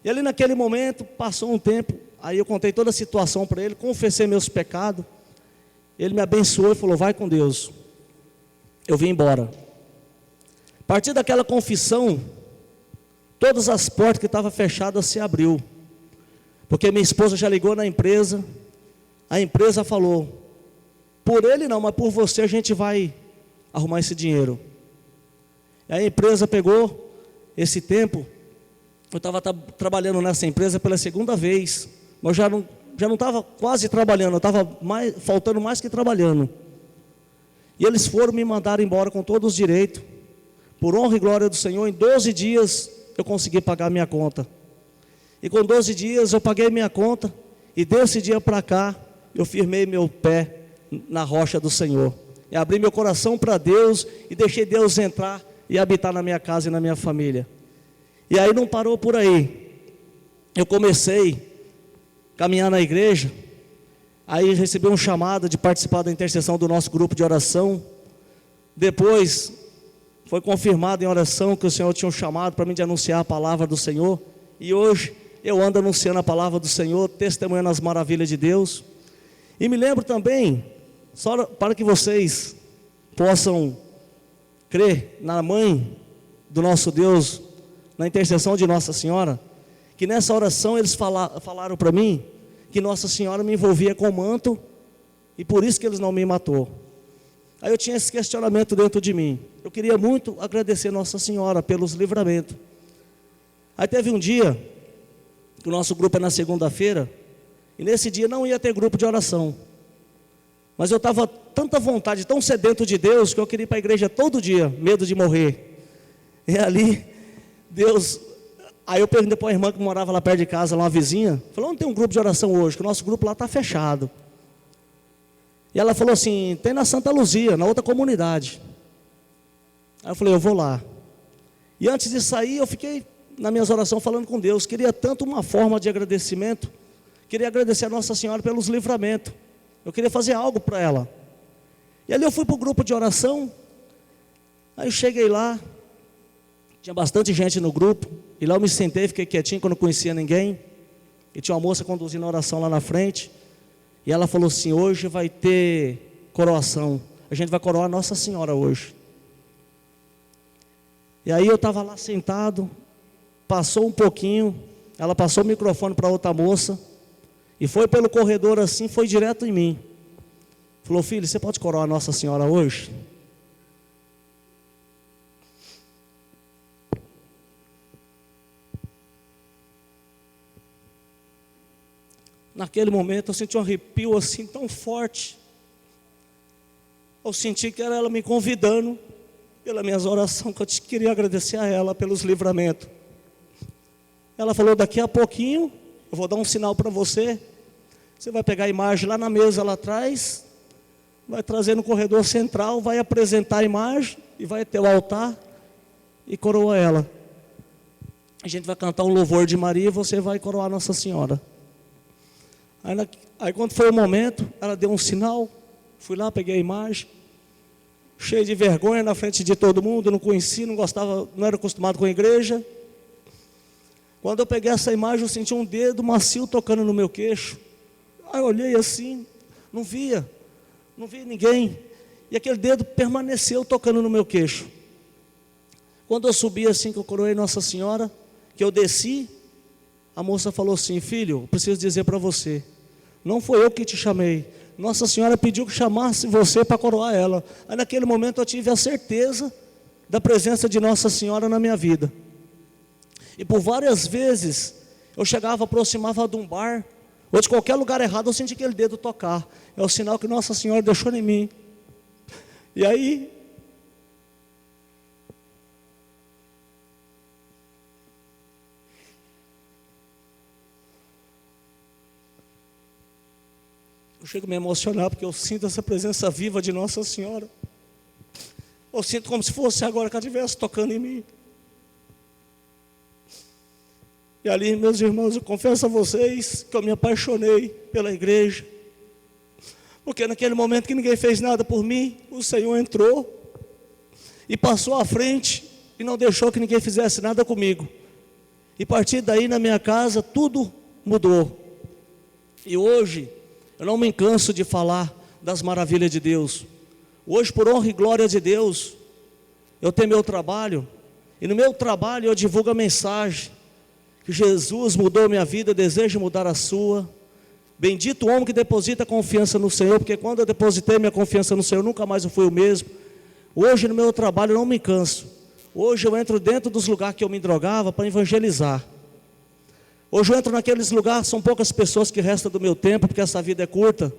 B: E ali naquele momento, passou um tempo, aí eu contei toda a situação para ele, confessei meus pecados, ele me abençoou e falou: vai com Deus. eu vim embora. A partir daquela confissão, todas as portas que estavam fechadas se abriu, porque minha esposa já ligou na empresa, a empresa falou, por ele não, mas por você a gente vai arrumar esse dinheiro. E a empresa pegou esse tempo, eu estava trabalhando nessa empresa pela segunda vez, mas já não estava quase trabalhando, eu estava faltando mais que trabalhando. E eles foram me mandar embora com todos os direitos, por honra e glória do Senhor. Em 12 dias eu consegui pagar minha conta, e com 12 dias eu paguei minha conta, e desse dia para cá, eu firmei meu pé na rocha do Senhor, e abri meu coração para Deus, e deixei Deus entrar e habitar na minha casa e na minha família. E aí não parou por aí, eu comecei a caminhar na igreja, aí recebi um chamado de participar da intercessão do nosso grupo de oração. Depois foi confirmado em oração que o Senhor tinha um chamado para mim de anunciar a palavra do Senhor, e hoje eu ando anunciando a palavra do Senhor, testemunhando as maravilhas de Deus. E me lembro também, só para que vocês possam crer na mãe do nosso Deus, na intercessão de Nossa Senhora, que nessa oração eles falaram para mim que Nossa Senhora me envolvia com o manto, e por isso que eles não me matou. Aí eu tinha esse questionamento dentro de mim, eu queria muito agradecer Nossa Senhora pelos livramentos. Aí teve um dia, que o nosso grupo é na segunda-feira, e nesse dia não ia ter grupo de oração, mas eu estava tanta vontade, tão sedento de Deus, que eu queria ir para a igreja todo dia, medo de morrer. E ali, Deus, aí eu perguntei para uma irmã que morava lá perto de casa, lá uma vizinha, falou, não tem um grupo de oração hoje, que o nosso grupo lá está fechado. E ela falou assim, tem na Santa Luzia, na outra comunidade. Aí eu falei, eu vou lá. E antes de sair, eu fiquei nas minhas orações falando com Deus, queria tanto uma forma de agradecimento, queria agradecer a Nossa Senhora pelos livramentos, eu queria fazer algo para ela. E ali eu fui para o grupo de oração, aí eu cheguei lá, tinha bastante gente no grupo, e lá eu me sentei, fiquei quietinho, quando não conhecia ninguém, e tinha uma moça conduzindo a oração lá na frente, e ela falou assim, hoje vai ter coroação, a gente vai coroar Nossa Senhora hoje. E aí eu estava lá sentado, passou um pouquinho, ela passou o microfone para outra moça, e foi pelo corredor assim, foi direto em mim. Falou, filho, você pode coroar Nossa Senhora hoje? Naquele momento eu senti um arrepio assim tão forte. Eu senti que era ela me convidando, pelas minhas orações, que eu queria agradecer a ela pelos livramentos. Ela falou, daqui a pouquinho, eu vou dar um sinal para você. Você vai pegar a imagem lá na mesa lá atrás, vai trazer no corredor central, vai apresentar a imagem, e vai ter o altar, e coroa ela. A gente vai cantar um louvor de Maria, e você vai coroar Nossa Senhora. Aí quando foi o momento, ela deu um sinal, fui lá, peguei a imagem, cheio de vergonha na frente de todo mundo, não conhecia, não gostava, não era acostumado com a igreja. Quando eu peguei essa imagem, eu senti um dedo macio tocando no meu queixo. Aí eu olhei assim, não via ninguém, e aquele dedo permaneceu tocando no meu queixo. Quando eu subi assim, que eu coroei Nossa Senhora, que eu desci, a moça falou assim, filho, eu preciso dizer para você, não foi eu que te chamei, Nossa Senhora pediu que chamasse você para coroar ela. Aí naquele momento eu tive a certeza da presença de Nossa Senhora na minha vida. E por várias vezes eu chegava, aproximava de um bar, ou de qualquer lugar errado, eu senti aquele dedo tocar. É o sinal que Nossa Senhora deixou em mim. E aí, eu chego a me emocionar, porque eu sinto essa presença viva de Nossa Senhora. Eu sinto como se fosse agora que ela estivesse tocando em mim. E ali, meus irmãos, eu confesso a vocês que eu me apaixonei pela igreja. Porque naquele momento que ninguém fez nada por mim, o Senhor entrou e passou à frente e não deixou que ninguém fizesse nada comigo. E a partir daí, na minha casa, tudo mudou. E hoje, eu não me canso de falar das maravilhas de Deus. Hoje, por honra e glória de Deus, eu tenho meu trabalho, e no meu trabalho eu divulgo a mensagem, que Jesus mudou minha vida, desejo mudar a sua. Bendito o homem que deposita confiança no Senhor, porque quando eu depositei minha confiança no Senhor, nunca mais eu fui o mesmo. Hoje no meu trabalho eu não me canso. Hoje eu entro dentro dos lugares que eu me drogava para evangelizar. Hoje eu entro naqueles lugares, são poucas pessoas que restam do meu tempo, porque essa vida é curta.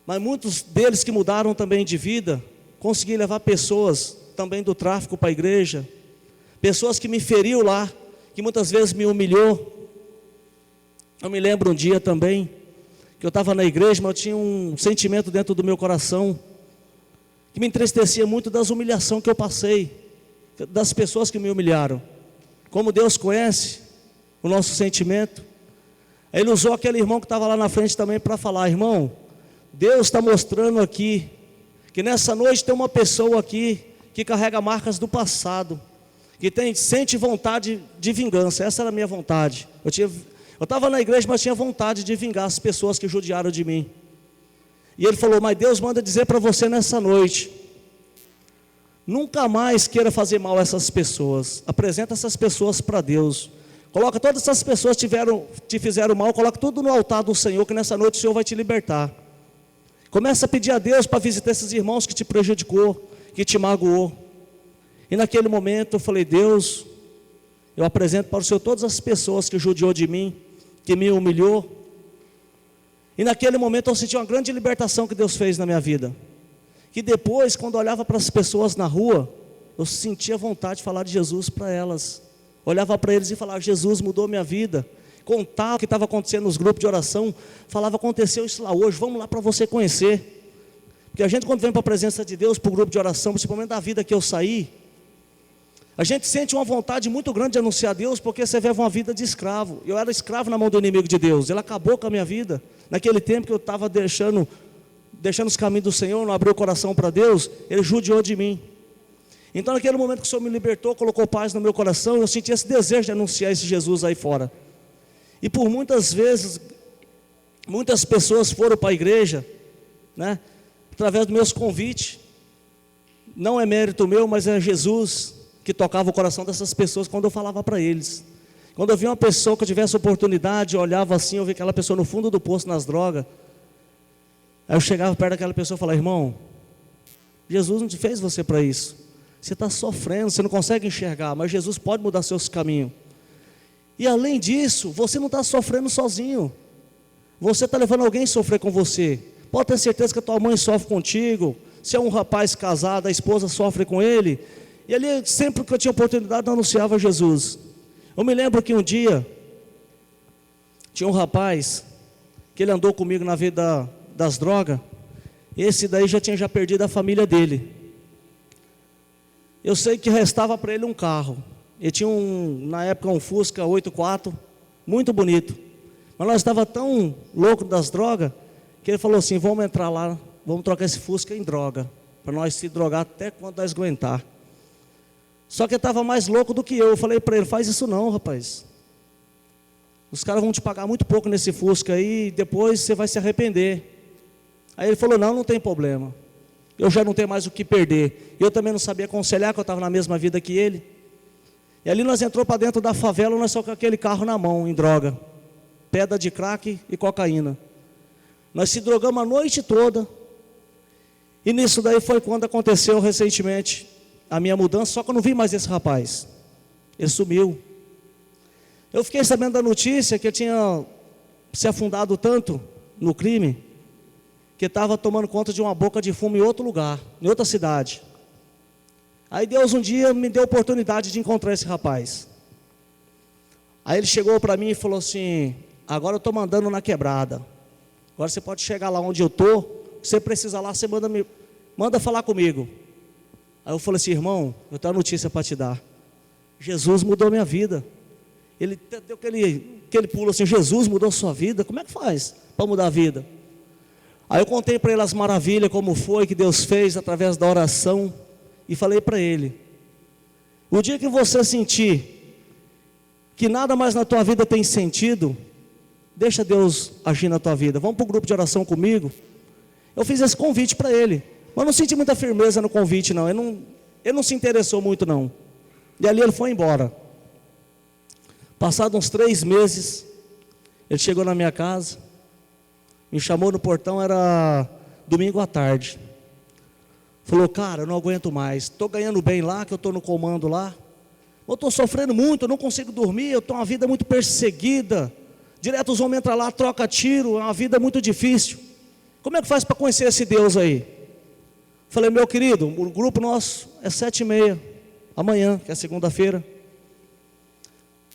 B: Mas muitos deles que mudaram também de vida, consegui levar pessoas também do tráfico para a igreja. Pessoas que me feriu lá, que muitas vezes me humilhou. Eu me lembro um dia também, que eu estava na igreja, mas eu tinha um sentimento dentro do meu coração, que me entristecia muito das humilhações que eu passei, das pessoas que me humilharam. Como Deus conhece o nosso sentimento, Ele usou aquele irmão que estava lá na frente também para falar: irmão, Deus está mostrando aqui, que nessa noite tem uma pessoa aqui, que carrega marcas do passado, que sente vontade de vingança. Essa era a minha vontade. Eu estava na igreja, mas tinha vontade de vingar as pessoas que judiaram de mim. E ele falou: mas Deus manda dizer para você nessa noite, nunca mais queira fazer mal a essas pessoas. Apresenta essas pessoas para Deus. Coloca todas essas pessoas que te fizeram mal, coloca tudo no altar do Senhor, que nessa noite o Senhor vai te libertar. Começa a pedir a Deus para visitar esses irmãos que te prejudicou, que te magoou. E naquele momento eu falei: Deus, eu apresento para o Senhor todas as pessoas que judiou de mim, que me humilhou. E naquele momento eu senti uma grande libertação que Deus fez na minha vida. Que depois, quando eu olhava para as pessoas na rua, eu sentia vontade de falar de Jesus para elas. Olhava para eles e falava: Jesus mudou minha vida. Contava o que estava acontecendo nos grupos de oração. Falava: aconteceu isso lá hoje, vamos lá para você conhecer. Porque a gente, quando vem para a presença de Deus, para o grupo de oração, principalmente da vida que eu saí, a gente sente uma vontade muito grande de anunciar a Deus, porque você vive uma vida de escravo. Eu era escravo na mão do inimigo de Deus. Ele acabou com a minha vida. Naquele tempo que eu estava deixando os caminhos do Senhor, não abri o coração para Deus, Ele judiou de mim. Então naquele momento que o Senhor me libertou, colocou paz no meu coração, eu senti esse desejo de anunciar esse Jesus aí fora. E por muitas vezes, muitas pessoas foram para a igreja, né, através dos meus convites. Não é mérito meu, mas é Jesus que tocava o coração dessas pessoas quando eu falava para eles. Quando eu via uma pessoa que eu tivesse oportunidade, eu olhava assim, eu via aquela pessoa no fundo do poço nas drogas. Aí eu chegava perto daquela pessoa e falava: irmão, Jesus não te fez você para isso. Você está sofrendo, você não consegue enxergar, mas Jesus pode mudar seus caminhos. E além disso, você não está sofrendo sozinho. Você está levando alguém a sofrer com você. Pode ter certeza que a tua mãe sofre contigo. Se é um rapaz casado, a esposa sofre com ele. E ali, sempre que eu tinha oportunidade, eu anunciava Jesus. Eu me lembro que um dia, tinha um rapaz, que ele andou comigo na vida das drogas. Esse daí já tinha perdido a família dele. Eu sei que restava para ele um carro. Ele tinha na época um Fusca 84, muito bonito. Mas nós estávamos tão loucos das drogas, que ele falou assim: vamos entrar lá, vamos trocar esse Fusca em droga, para nós se drogar até quando nós aguentar. Só que ele estava mais louco do que eu. Eu falei para ele: faz isso não, rapaz. Os caras vão te pagar muito pouco nesse Fusca aí, e depois você vai se arrepender. Aí ele falou: não tem problema. Eu já não tenho mais o que perder. Eu também não sabia aconselhar, que eu estava na mesma vida que ele. E ali nós entramos para dentro da favela, nós só com aquele carro na mão, em droga. Pedra de crack e cocaína. Nós se drogamos a noite toda. E nisso daí foi quando aconteceu recentemente a minha mudança, só que eu não vi mais esse rapaz. Ele sumiu. Eu fiquei sabendo da notícia que ele tinha se afundado tanto no crime, que estava tomando conta de uma boca de fumo em outro lugar, em outra cidade. Aí Deus um dia me deu a oportunidade de encontrar esse rapaz. Aí ele chegou para mim e falou assim: agora eu estou mandando na quebrada. Agora você pode chegar lá onde eu estou. Se você precisar lá, você manda falar comigo. Aí eu falei assim: irmão, eu tenho uma notícia para te dar. Jesus mudou minha vida. Ele deu aquele pulo assim: Jesus mudou sua vida? Como é que faz para mudar a vida? Aí eu contei para ele as maravilhas, como foi que Deus fez através da oração. E falei para ele: o dia que você sentir que nada mais na tua vida tem sentido, deixa Deus agir na tua vida. Vamos para o grupo de oração comigo. Eu fiz esse convite para ele. Mas não senti muita firmeza no convite, não. Ele não se interessou muito, não. E ali ele foi embora. Passados uns 3 meses, ele chegou na minha casa, me chamou no portão, era domingo à tarde. Falou, cara, eu não aguento mais, estou ganhando bem lá, que eu estou no comando lá. Eu estou sofrendo muito, eu não consigo dormir, eu tenho uma vida muito perseguida. Direto os homens entram lá, troca tiro, é uma vida muito difícil. Como é que faz para conhecer esse Deus aí? Falei, meu querido, o grupo nosso é 7h30, amanhã, que é segunda-feira.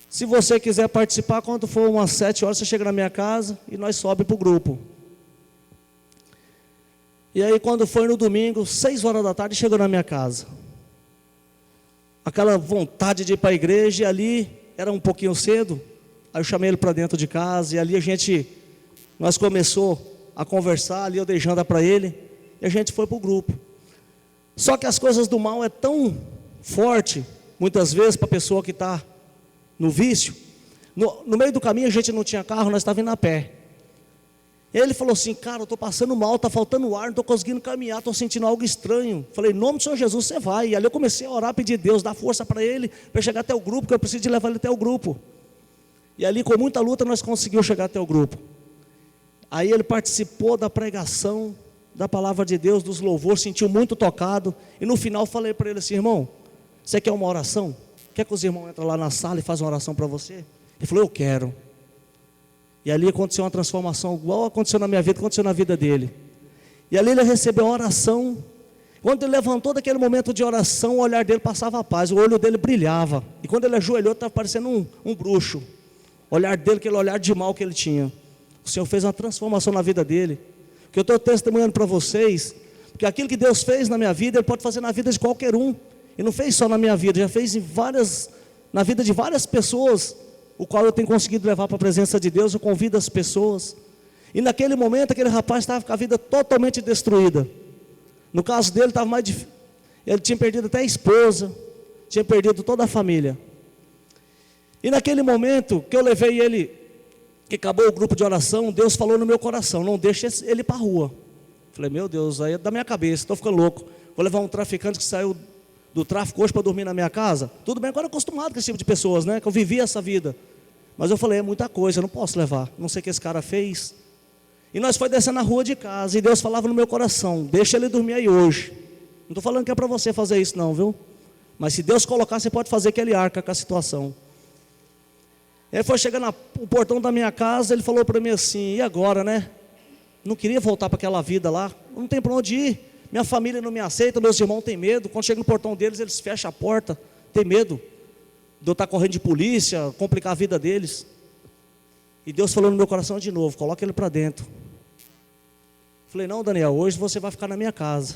B: Se você quiser participar, quando for umas 7 horas, você chega na minha casa e nós sobe para o grupo. E aí quando foi no domingo, 6 horas da tarde, chegou na minha casa. Aquela vontade de ir para a igreja, e ali era um pouquinho cedo. Aí eu chamei ele para dentro de casa, e ali nós começou a conversar, ali eu dei janta para ele, e a gente foi para o grupo. Só que as coisas do mal é tão forte, muitas vezes, para a pessoa que está no vício. No meio do caminho a gente não tinha carro, nós estávamos indo a pé. Ele falou assim, cara, eu estou passando mal, está faltando ar, não estou conseguindo caminhar, estou sentindo algo estranho. Falei, em nome do Senhor Jesus, você vai. E ali eu comecei a orar, pedir a Deus, dar força para ele, para chegar até o grupo, porque eu preciso de levar ele até o grupo. E ali com muita luta nós conseguimos chegar até o grupo. Aí ele participou da pregação, da palavra de Deus, dos louvores, sentiu muito tocado. E no final eu falei para ele assim, irmão, você quer uma oração? Quer que os irmãos entrem lá na sala e façam uma oração para você? Ele falou, eu quero. E ali aconteceu uma transformação igual aconteceu na minha vida, aconteceu na vida dele. E ali ele recebeu a oração. Quando ele levantou daquele momento de oração, o olhar dele passava a paz, o olho dele brilhava. E quando ele ajoelhou, estava parecendo um bruxo. O olhar dele, aquele olhar de mal que ele tinha. O Senhor fez uma transformação na vida dele. Que eu estou testemunhando para vocês, que aquilo que Deus fez na minha vida, Ele pode fazer na vida de qualquer um. E não fez só na minha vida, já fez na vida de várias pessoas, o qual eu tenho conseguido levar para a presença de Deus. Eu convido as pessoas. E naquele momento, aquele rapaz estava com a vida totalmente destruída. No caso dele, estava mais difícil. Ele tinha perdido até a esposa, tinha perdido toda a família. E naquele momento que eu levei ele, que acabou o grupo de oração, Deus falou no meu coração, não deixe ele para a rua. Falei, meu Deus, aí é da minha cabeça, estou ficando louco. Vou levar um traficante que saiu do tráfico hoje para dormir na minha casa. Tudo bem, agora eu acostumado com esse tipo de pessoas, né? Que eu vivi essa vida. Mas eu falei, é muita coisa, eu não posso levar. Não sei o que esse cara fez. E nós foi descendo na rua de casa, e Deus falava no meu coração, deixa ele dormir aí hoje. Não estou falando que é para você fazer isso não, viu? Mas se Deus colocar, você pode fazer que ele arca com a situação. Ele foi chegar no portão da minha casa, ele falou para mim assim, e agora, né? Não queria voltar para aquela vida lá, não tem para onde ir. Minha família não me aceita, meus irmãos têm medo. Quando chega no portão deles, eles fecham a porta, tem medo de eu estar correndo de polícia, complicar a vida deles. E Deus falou no meu coração de novo, coloca ele para dentro. Falei, não, Daniel, hoje você vai ficar na minha casa.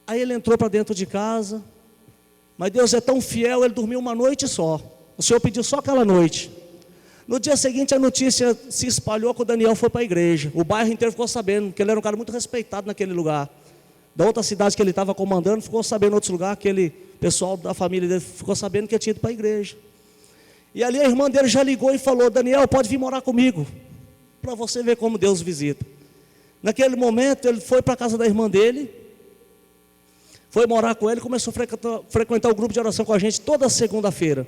B: Aí ele entrou para dentro de casa, mas Deus é tão fiel, ele dormiu uma noite só. O Senhor pediu só aquela noite. No dia seguinte a notícia se espalhou que o Daniel foi para a igreja. O bairro inteiro ficou sabendo, que ele era um cara muito respeitado naquele lugar. Da outra cidade que ele estava comandando, ficou sabendo em outros lugares, aquele pessoal da família dele ficou sabendo que ele tinha ido para a igreja. E ali a irmã dele já ligou e falou, Daniel, pode vir morar comigo, para você ver como Deus visita. Naquele momento ele foi para a casa da irmã dele, foi morar com ele, começou a frequentar o grupo de oração com a gente toda segunda-feira.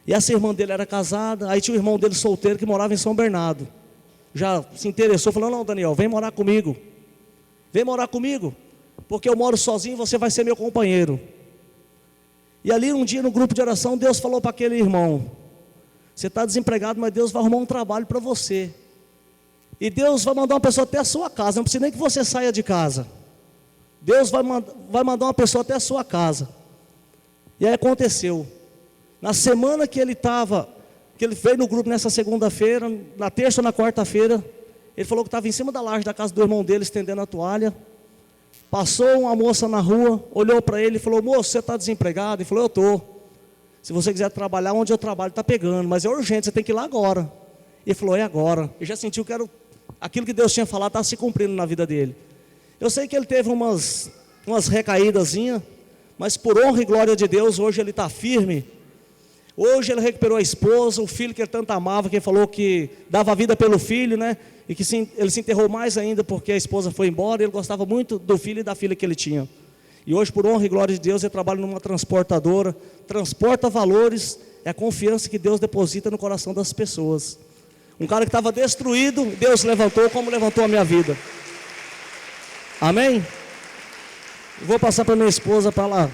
B: E essa irmã dele era casada, aí tinha o irmão dele solteiro que morava em São Bernardo. Já se interessou, falou, não, Daniel, vem morar comigo. Vem morar comigo, porque eu moro sozinho e você vai ser meu companheiro. E ali um dia no grupo de oração, Deus falou para aquele irmão, você está desempregado, mas Deus vai arrumar um trabalho para você. E Deus vai mandar uma pessoa até a sua casa, não precisa nem que você saia de casa. Deus vai mandar uma pessoa até a sua casa. E aí aconteceu. Na semana que ele veio no grupo nessa segunda-feira, na terça ou na quarta-feira, ele falou que estava em cima da laje da casa do irmão dele, estendendo a toalha. Passou uma moça na rua, olhou para ele e falou, moço, você está desempregado? Ele falou, eu estou. Se você quiser trabalhar, onde eu trabalho está pegando, mas é urgente, você tem que ir lá agora. Ele falou, é agora. Ele já sentiu que aquilo que Deus tinha falado estava se cumprindo na vida dele. Eu sei que ele teve umas recaídasinhas, mas por honra e glória de Deus, hoje ele está firme. Hoje ele recuperou a esposa, o filho que ele tanto amava, que ele falou que dava a vida pelo filho, né? E que ele se enterrou mais ainda porque a esposa foi embora. Ele gostava muito do filho e da filha que ele tinha. E hoje, por honra e glória de Deus, ele trabalha numa transportadora, transporta valores, é a confiança que Deus deposita no coração das pessoas. Um cara que estava destruído, Deus levantou como levantou a minha vida. Amém? Vou passar para minha esposa para ela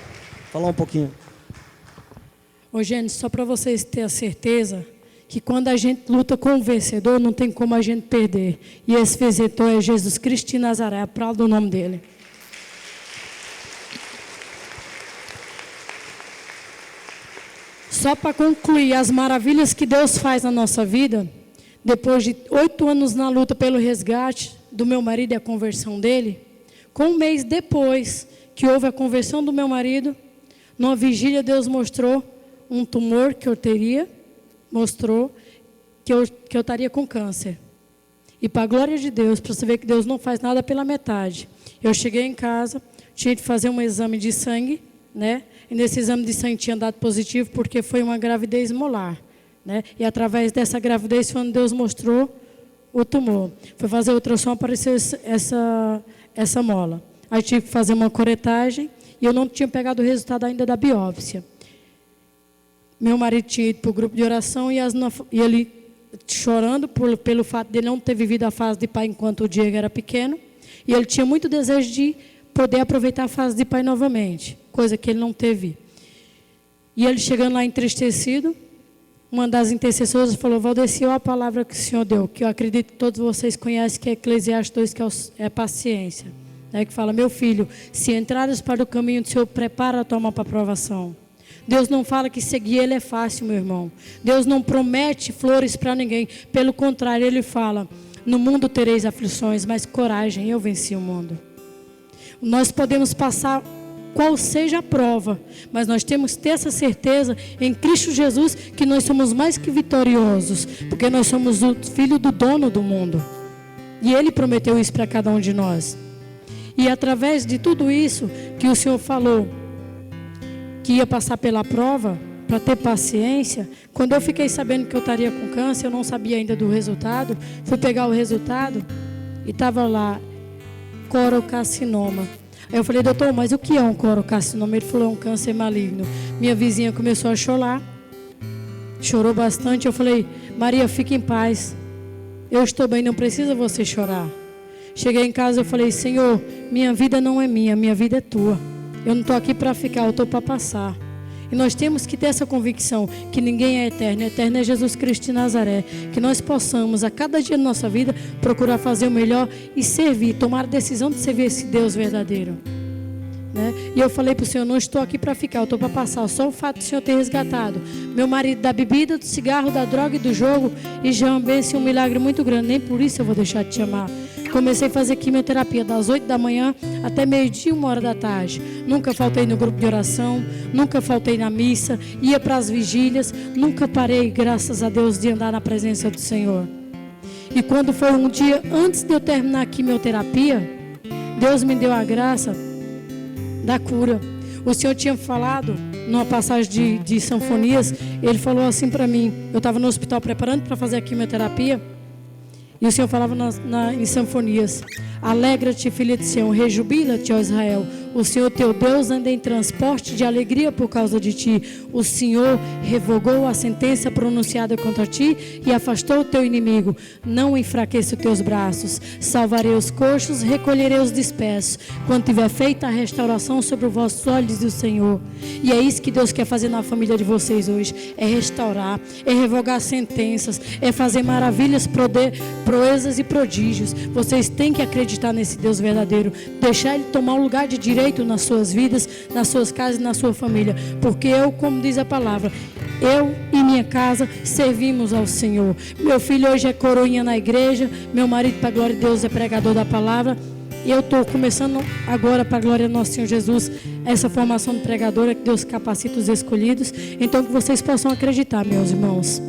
B: falar um pouquinho.
A: Ô, gente, só para vocês terem a certeza que quando a gente luta com o vencedor, não tem como a gente perder. E esse vencedor é Jesus Cristo de Nazaré, aplauda o nome dele. Só para concluir as maravilhas que Deus faz na nossa vida, depois de 8 anos na luta pelo resgate do meu marido e a conversão dele, com um mês depois que houve a conversão do meu marido, numa vigília Deus mostrou um tumor que eu teria, mostrou que eu estaria com câncer. E para a glória de Deus, para você ver que Deus não faz nada pela metade, eu cheguei em casa, tinha que fazer um exame de sangue, né? E nesse exame de sangue tinha dado positivo porque foi uma gravidez molar, né? E através dessa gravidez foi onde Deus mostrou o tumor. Foi fazer ultrassom, apareceu essa mola. Aí tive que fazer uma coretagem e eu não tinha pegado o resultado ainda da biópsia. Meu marido tinha ido para o grupo de oração e ele chorando pelo fato de ele não ter vivido a fase de pai enquanto o Diego era pequeno. E ele tinha muito desejo de poder aproveitar a fase de pai novamente, coisa que ele não teve. E ele chegando lá entristecido, uma das intercessoras falou: Valdeci, olha a palavra que o Senhor deu, que eu acredito que todos vocês conhecem, que é Eclesiastes 2, que é paciência. Que fala: meu filho, se entrares para o caminho do Senhor, prepara a tua mão para a provação. Deus não fala que seguir Ele é fácil, meu irmão. Deus não promete flores para ninguém. Pelo contrário, Ele fala: no mundo tereis aflições, mas coragem, eu venci o mundo. Nós podemos passar qual seja a prova, mas nós temos que ter essa certeza em Cristo Jesus que nós somos mais que vitoriosos, porque nós somos o filho do dono do mundo. E Ele prometeu isso para cada um de nós. E através de tudo isso que o Senhor falou, que ia passar pela prova, para ter paciência, quando eu fiquei sabendo que eu estaria com câncer, eu não sabia ainda do resultado, fui pegar o resultado e estava lá, corocarcinoma. Aí eu falei: doutor, mas o que é um corocarcinoma? Ele falou: é um câncer maligno. Minha vizinha começou a chorar, chorou bastante. Eu falei: Maria, fique em paz, eu estou bem, não precisa você chorar. Cheguei em casa, eu falei: Senhor, minha vida não é minha vida é tua. Eu não estou aqui para ficar, eu estou para passar. E nós temos que ter essa convicção que ninguém é eterno é Jesus Cristo de Nazaré. Que nós possamos, a cada dia da nossa vida, procurar fazer o melhor e servir, tomar a decisão de servir esse Deus verdadeiro. Né? E eu falei para o Senhor: não estou aqui para ficar, eu estou para passar. Só o fato do Senhor ter resgatado meu marido da bebida, do cigarro, da droga e do jogo, e já ambência um milagre muito grande. Nem por isso eu vou deixar de te amar. Comecei a fazer quimioterapia das 8 da manhã até meio-dia, 1 da tarde. Nunca faltei no grupo de oração, nunca faltei na missa, ia para as vigílias, nunca parei, graças a Deus, de andar na presença do Senhor. E quando foi um dia antes de eu terminar a quimioterapia, Deus me deu a graça da cura. O Senhor tinha falado numa passagem de Sanfonias, Ele falou assim para mim. Eu estava no hospital preparando para fazer a quimioterapia, e o Senhor falava em Sanfonias: alegra-te, filha de Sião, rejubila-te, ó Israel. O Senhor teu Deus anda em transporte de alegria por causa de ti. O Senhor revogou a sentença pronunciada contra ti e afastou o teu inimigo. Não enfraqueça os teus braços. Salvarei os coxos, recolherei os dispersos, quando tiver feita a restauração sobre os vossos olhos do Senhor. E é isso que Deus quer fazer na família de vocês hoje. É restaurar, é revogar sentenças, é fazer maravilhas, proezas e prodígios. Vocês têm que acreditar nesse Deus verdadeiro. Deixar Ele tomar o lugar de direito nas suas vidas, nas suas casas e na sua família. Porque eu, como diz a palavra, eu e minha casa servimos ao Senhor. Meu filho hoje é coroinha na igreja. Meu marido, para a glória de Deus, é pregador da palavra. E eu estou começando agora, para a glória do nosso Senhor Jesus, essa formação de pregadora, que Deus capacita os escolhidos. Então que vocês possam acreditar, meus irmãos.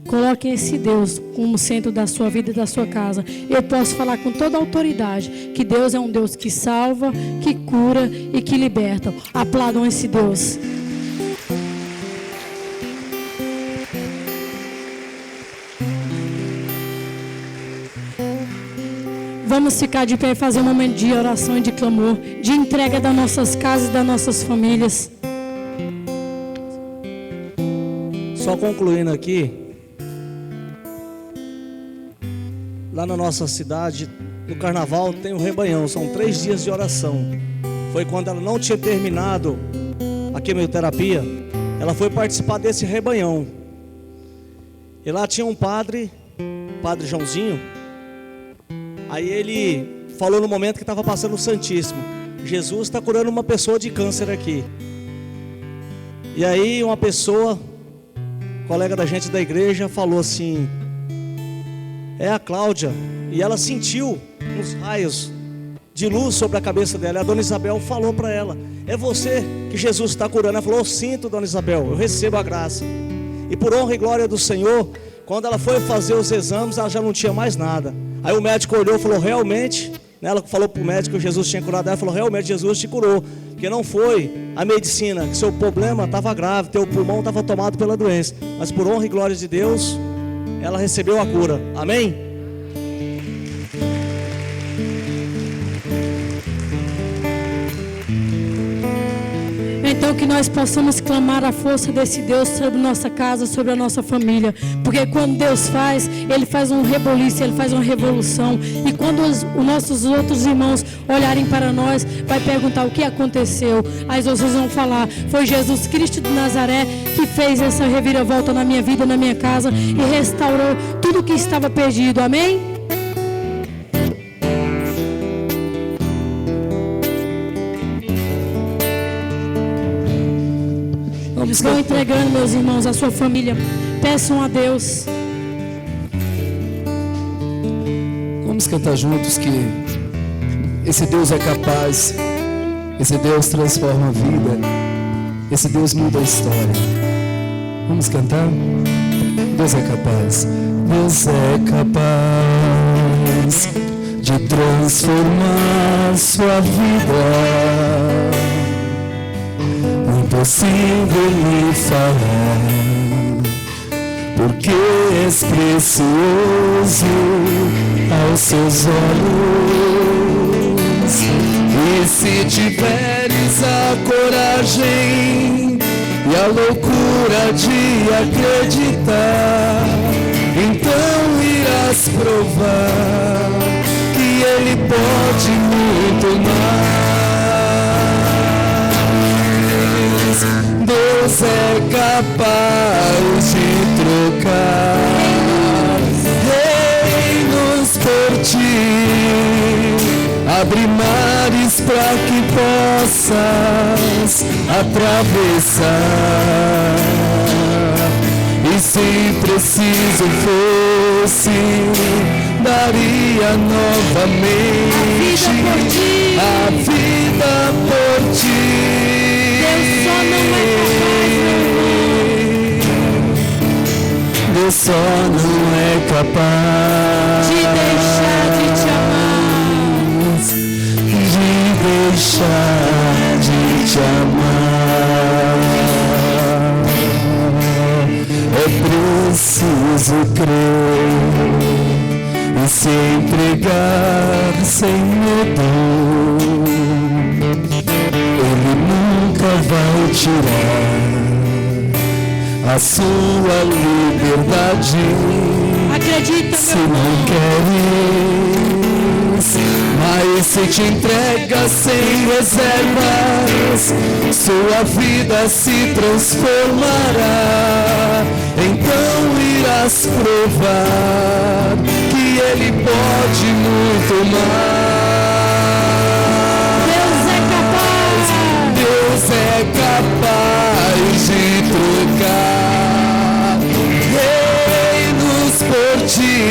A: Coloquem esse Deus como centro da sua vida e da sua casa. Eu posso falar com toda a autoridade que Deus é um Deus que salva, que cura e que liberta. Aplaudam esse Deus. Vamos ficar de pé e fazer um momento de oração e de clamor, de entrega das nossas casas e das nossas famílias.
B: Só concluindo aqui, lá na nossa cidade, no carnaval tem o rebanhão, são 3 dias de oração. Foi quando ela não tinha terminado a quimioterapia, ela foi participar desse rebanhão. E lá tinha um padre, Padre Joãozinho. Aí ele falou no momento que estava passando o Santíssimo: Jesus está curando uma pessoa de câncer aqui. E aí uma pessoa, colega da gente da igreja, falou assim: é a Cláudia. E ela sentiu uns raios de luz sobre a cabeça dela. E a dona Isabel falou para ela: é você que Jesus está curando. Ela falou: eu sinto, dona Isabel, eu recebo a graça. E por honra e glória do Senhor, quando ela foi fazer os exames, ela já não tinha mais nada. Aí o médico olhou e falou: realmente, né? Ela falou para o médico que Jesus tinha curado ela, falou: realmente Jesus te curou, porque não foi a medicina, que seu problema estava grave, teu pulmão estava tomado pela doença, mas por honra e glória de Deus, ela recebeu a cura. Amém?
A: Então que nós possamos clamar a força desse Deus sobre nossa casa, sobre a nossa família. Porque quando Deus faz, Ele faz um reboliço, Ele faz uma revolução. E quando os nossos outros irmãos olharem para nós, vai perguntar o que aconteceu. Aí vocês vão falar: foi Jesus Cristo de Nazaré que fez essa reviravolta na minha vida, na minha casa, e restaurou tudo que estava perdido. Amém? Vão entregando, meus irmãos, a sua família. Peçam a Deus.
C: Vamos cantar juntos que esse Deus é capaz, esse Deus transforma a vida, esse Deus muda a história. Vamos cantar? Deus é capaz. Deus é capaz de transformar sua vida. Impossível me falar, porque és precioso aos seus olhos. E se tiveres a coragem e a loucura de acreditar, então irás provar que Ele pode muito mais. Deus é capaz de trocar reinos por ti, abrir mares para que possas atravessar. E se preciso fosse, daria novamente a vida por ti. Deus só não é capaz
A: de deixar de te amar,
C: de deixar de te amar. É preciso crer e se entregar sem medo. Ele nunca vai tirar a sua liberdade.
A: Acredita,
C: se não queres, mas se te entrega sem reservas, sua vida se transformará. Então irás provar que Ele pode muito mais. Deus é capaz de trocar reinos por ti,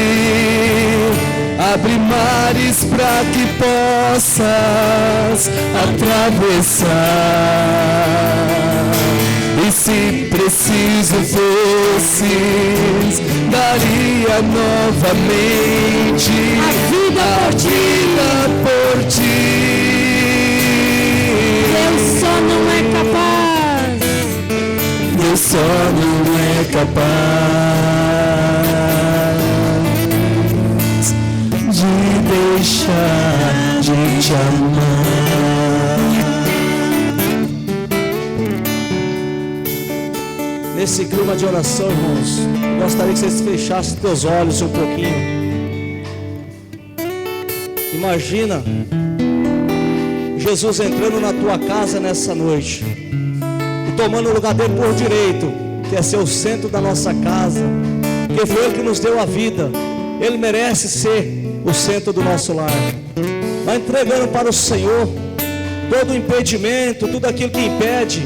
C: abre mares para que possas atravessar. E se preciso fosses, daria novamente
A: a vida
C: por ti.
A: Deus só não é capaz.
C: Deus só não é capaz de deixar
B: de oração, irmãos. Eu gostaria que vocês fechassem os teus olhos um pouquinho. Imagina Jesus entrando na tua casa nessa noite e tomando o lugar dele por direito, que é ser o centro da nossa casa, porque foi Ele que nos deu a vida. Ele merece ser o centro do nosso lar. Vai entregando para o Senhor todo o impedimento, tudo aquilo que impede,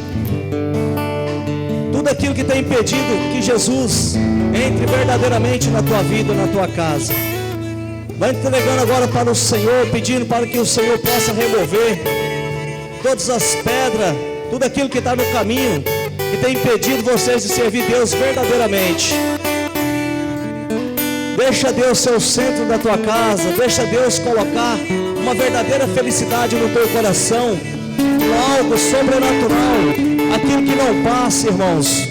B: tudo aquilo que tem impedido que Jesus entre verdadeiramente na tua vida, na tua casa. Vai entregando agora para o Senhor, pedindo para que o Senhor possa remover todas as pedras, tudo aquilo que está no caminho, que tem impedido vocês de servir Deus verdadeiramente. Deixa Deus ser o centro da tua casa. Deixa Deus colocar uma verdadeira felicidade no teu coração, algo sobrenatural, aquilo que não passa, irmãos.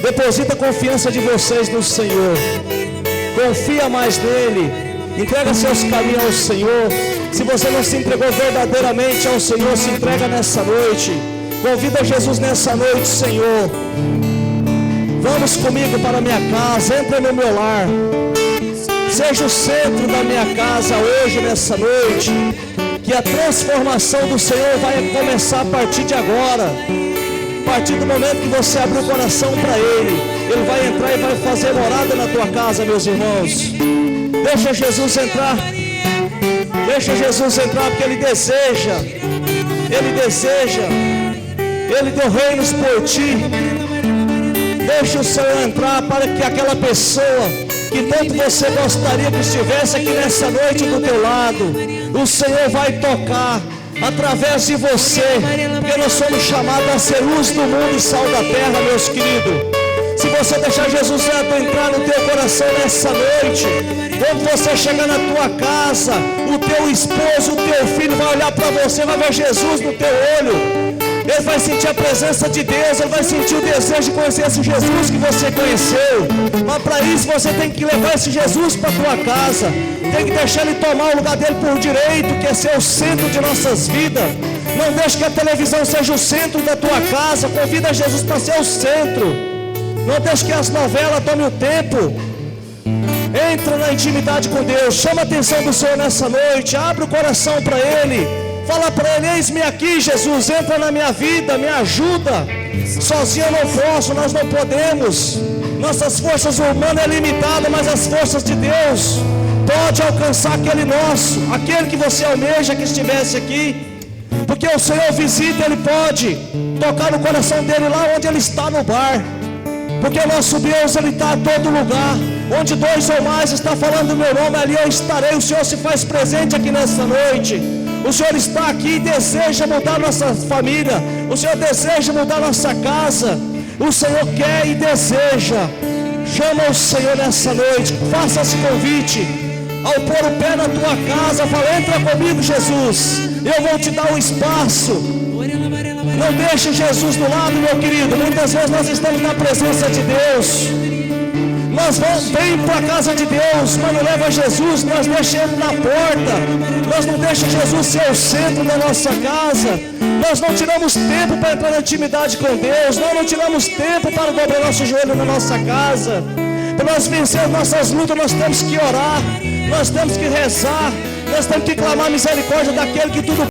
B: Deposita a confiança de vocês no Senhor. Confia mais nele. Entrega seus caminhos ao Senhor. Se você não se entregou verdadeiramente ao Senhor, se entrega nessa noite. Convida Jesus nessa noite, Senhor. Vamos comigo para a minha casa. Entra no meu lar. Seja o centro da minha casa hoje, nessa noite. Que a transformação do Senhor vai começar a partir de agora. A partir do momento que você abrir o coração para Ele, Ele vai entrar e vai fazer morada na tua casa, meus irmãos. Deixa Jesus entrar. Deixa Jesus entrar, porque Ele deseja. Ele deseja. Ele deu reinos por ti. Deixa o Senhor entrar para que aquela pessoa que tanto você gostaria que estivesse aqui nessa noite do teu lado, o Senhor vai tocar através de você, porque nós somos chamados a ser luz do mundo e sal da terra, meus queridos. Se você deixar Jesus entrar no teu coração nessa noite, quando você chegar na tua casa, o teu esposo, o teu filho vai olhar para você, vai ver Jesus no teu olho. Ele vai sentir a presença de Deus, ele vai sentir o desejo de conhecer esse Jesus que você conheceu. Mas para isso você tem que levar esse Jesus para a tua casa. Tem que deixar ele tomar o lugar dele por direito, que é ser o centro de nossas vidas. Não deixe que a televisão seja o centro da tua casa. Convida Jesus para ser o centro. Não deixe que as novelas tomem o tempo. Entra na intimidade com Deus. Chama a atenção do Senhor nessa noite. Abre o coração para Ele. Fala para Ele: eis-me aqui, Jesus, entra na minha vida, me ajuda. Sozinho eu não posso, nós não podemos. Nossas forças humanas é limitada, mas as forças de Deus pode alcançar aquele nosso, aquele que você almeja que estivesse aqui. Porque o Senhor visita, Ele pode tocar no coração dele lá onde ele está no bar. Porque o nosso Deus, Ele está em todo lugar. Onde dois ou mais está falando o meu nome, ali eu estarei. O Senhor se faz presente aqui nessa noite. O Senhor está aqui e deseja mudar nossa família. O Senhor deseja mudar nossa casa. O Senhor quer e deseja. Chama o Senhor nessa noite. Faça esse convite. Ao pôr o pé na tua casa, fala: entra comigo, Jesus. Eu vou te dar um espaço. Não deixe Jesus do lado, meu querido. Muitas vezes nós estamos na presença de Deus. Nós vamos bem para a casa de Deus, mas não leva Jesus, nós deixamos Ele na porta. Nós não deixamos Jesus ser o centro da nossa casa. Nós não tiramos tempo para entrar na intimidade com Deus. Nós não tiramos tempo para dobrar nosso joelho na nossa casa. Para nós vencer nossas lutas, nós temos que orar. Nós temos que rezar. Nós temos que clamar a misericórdia daquele que tudo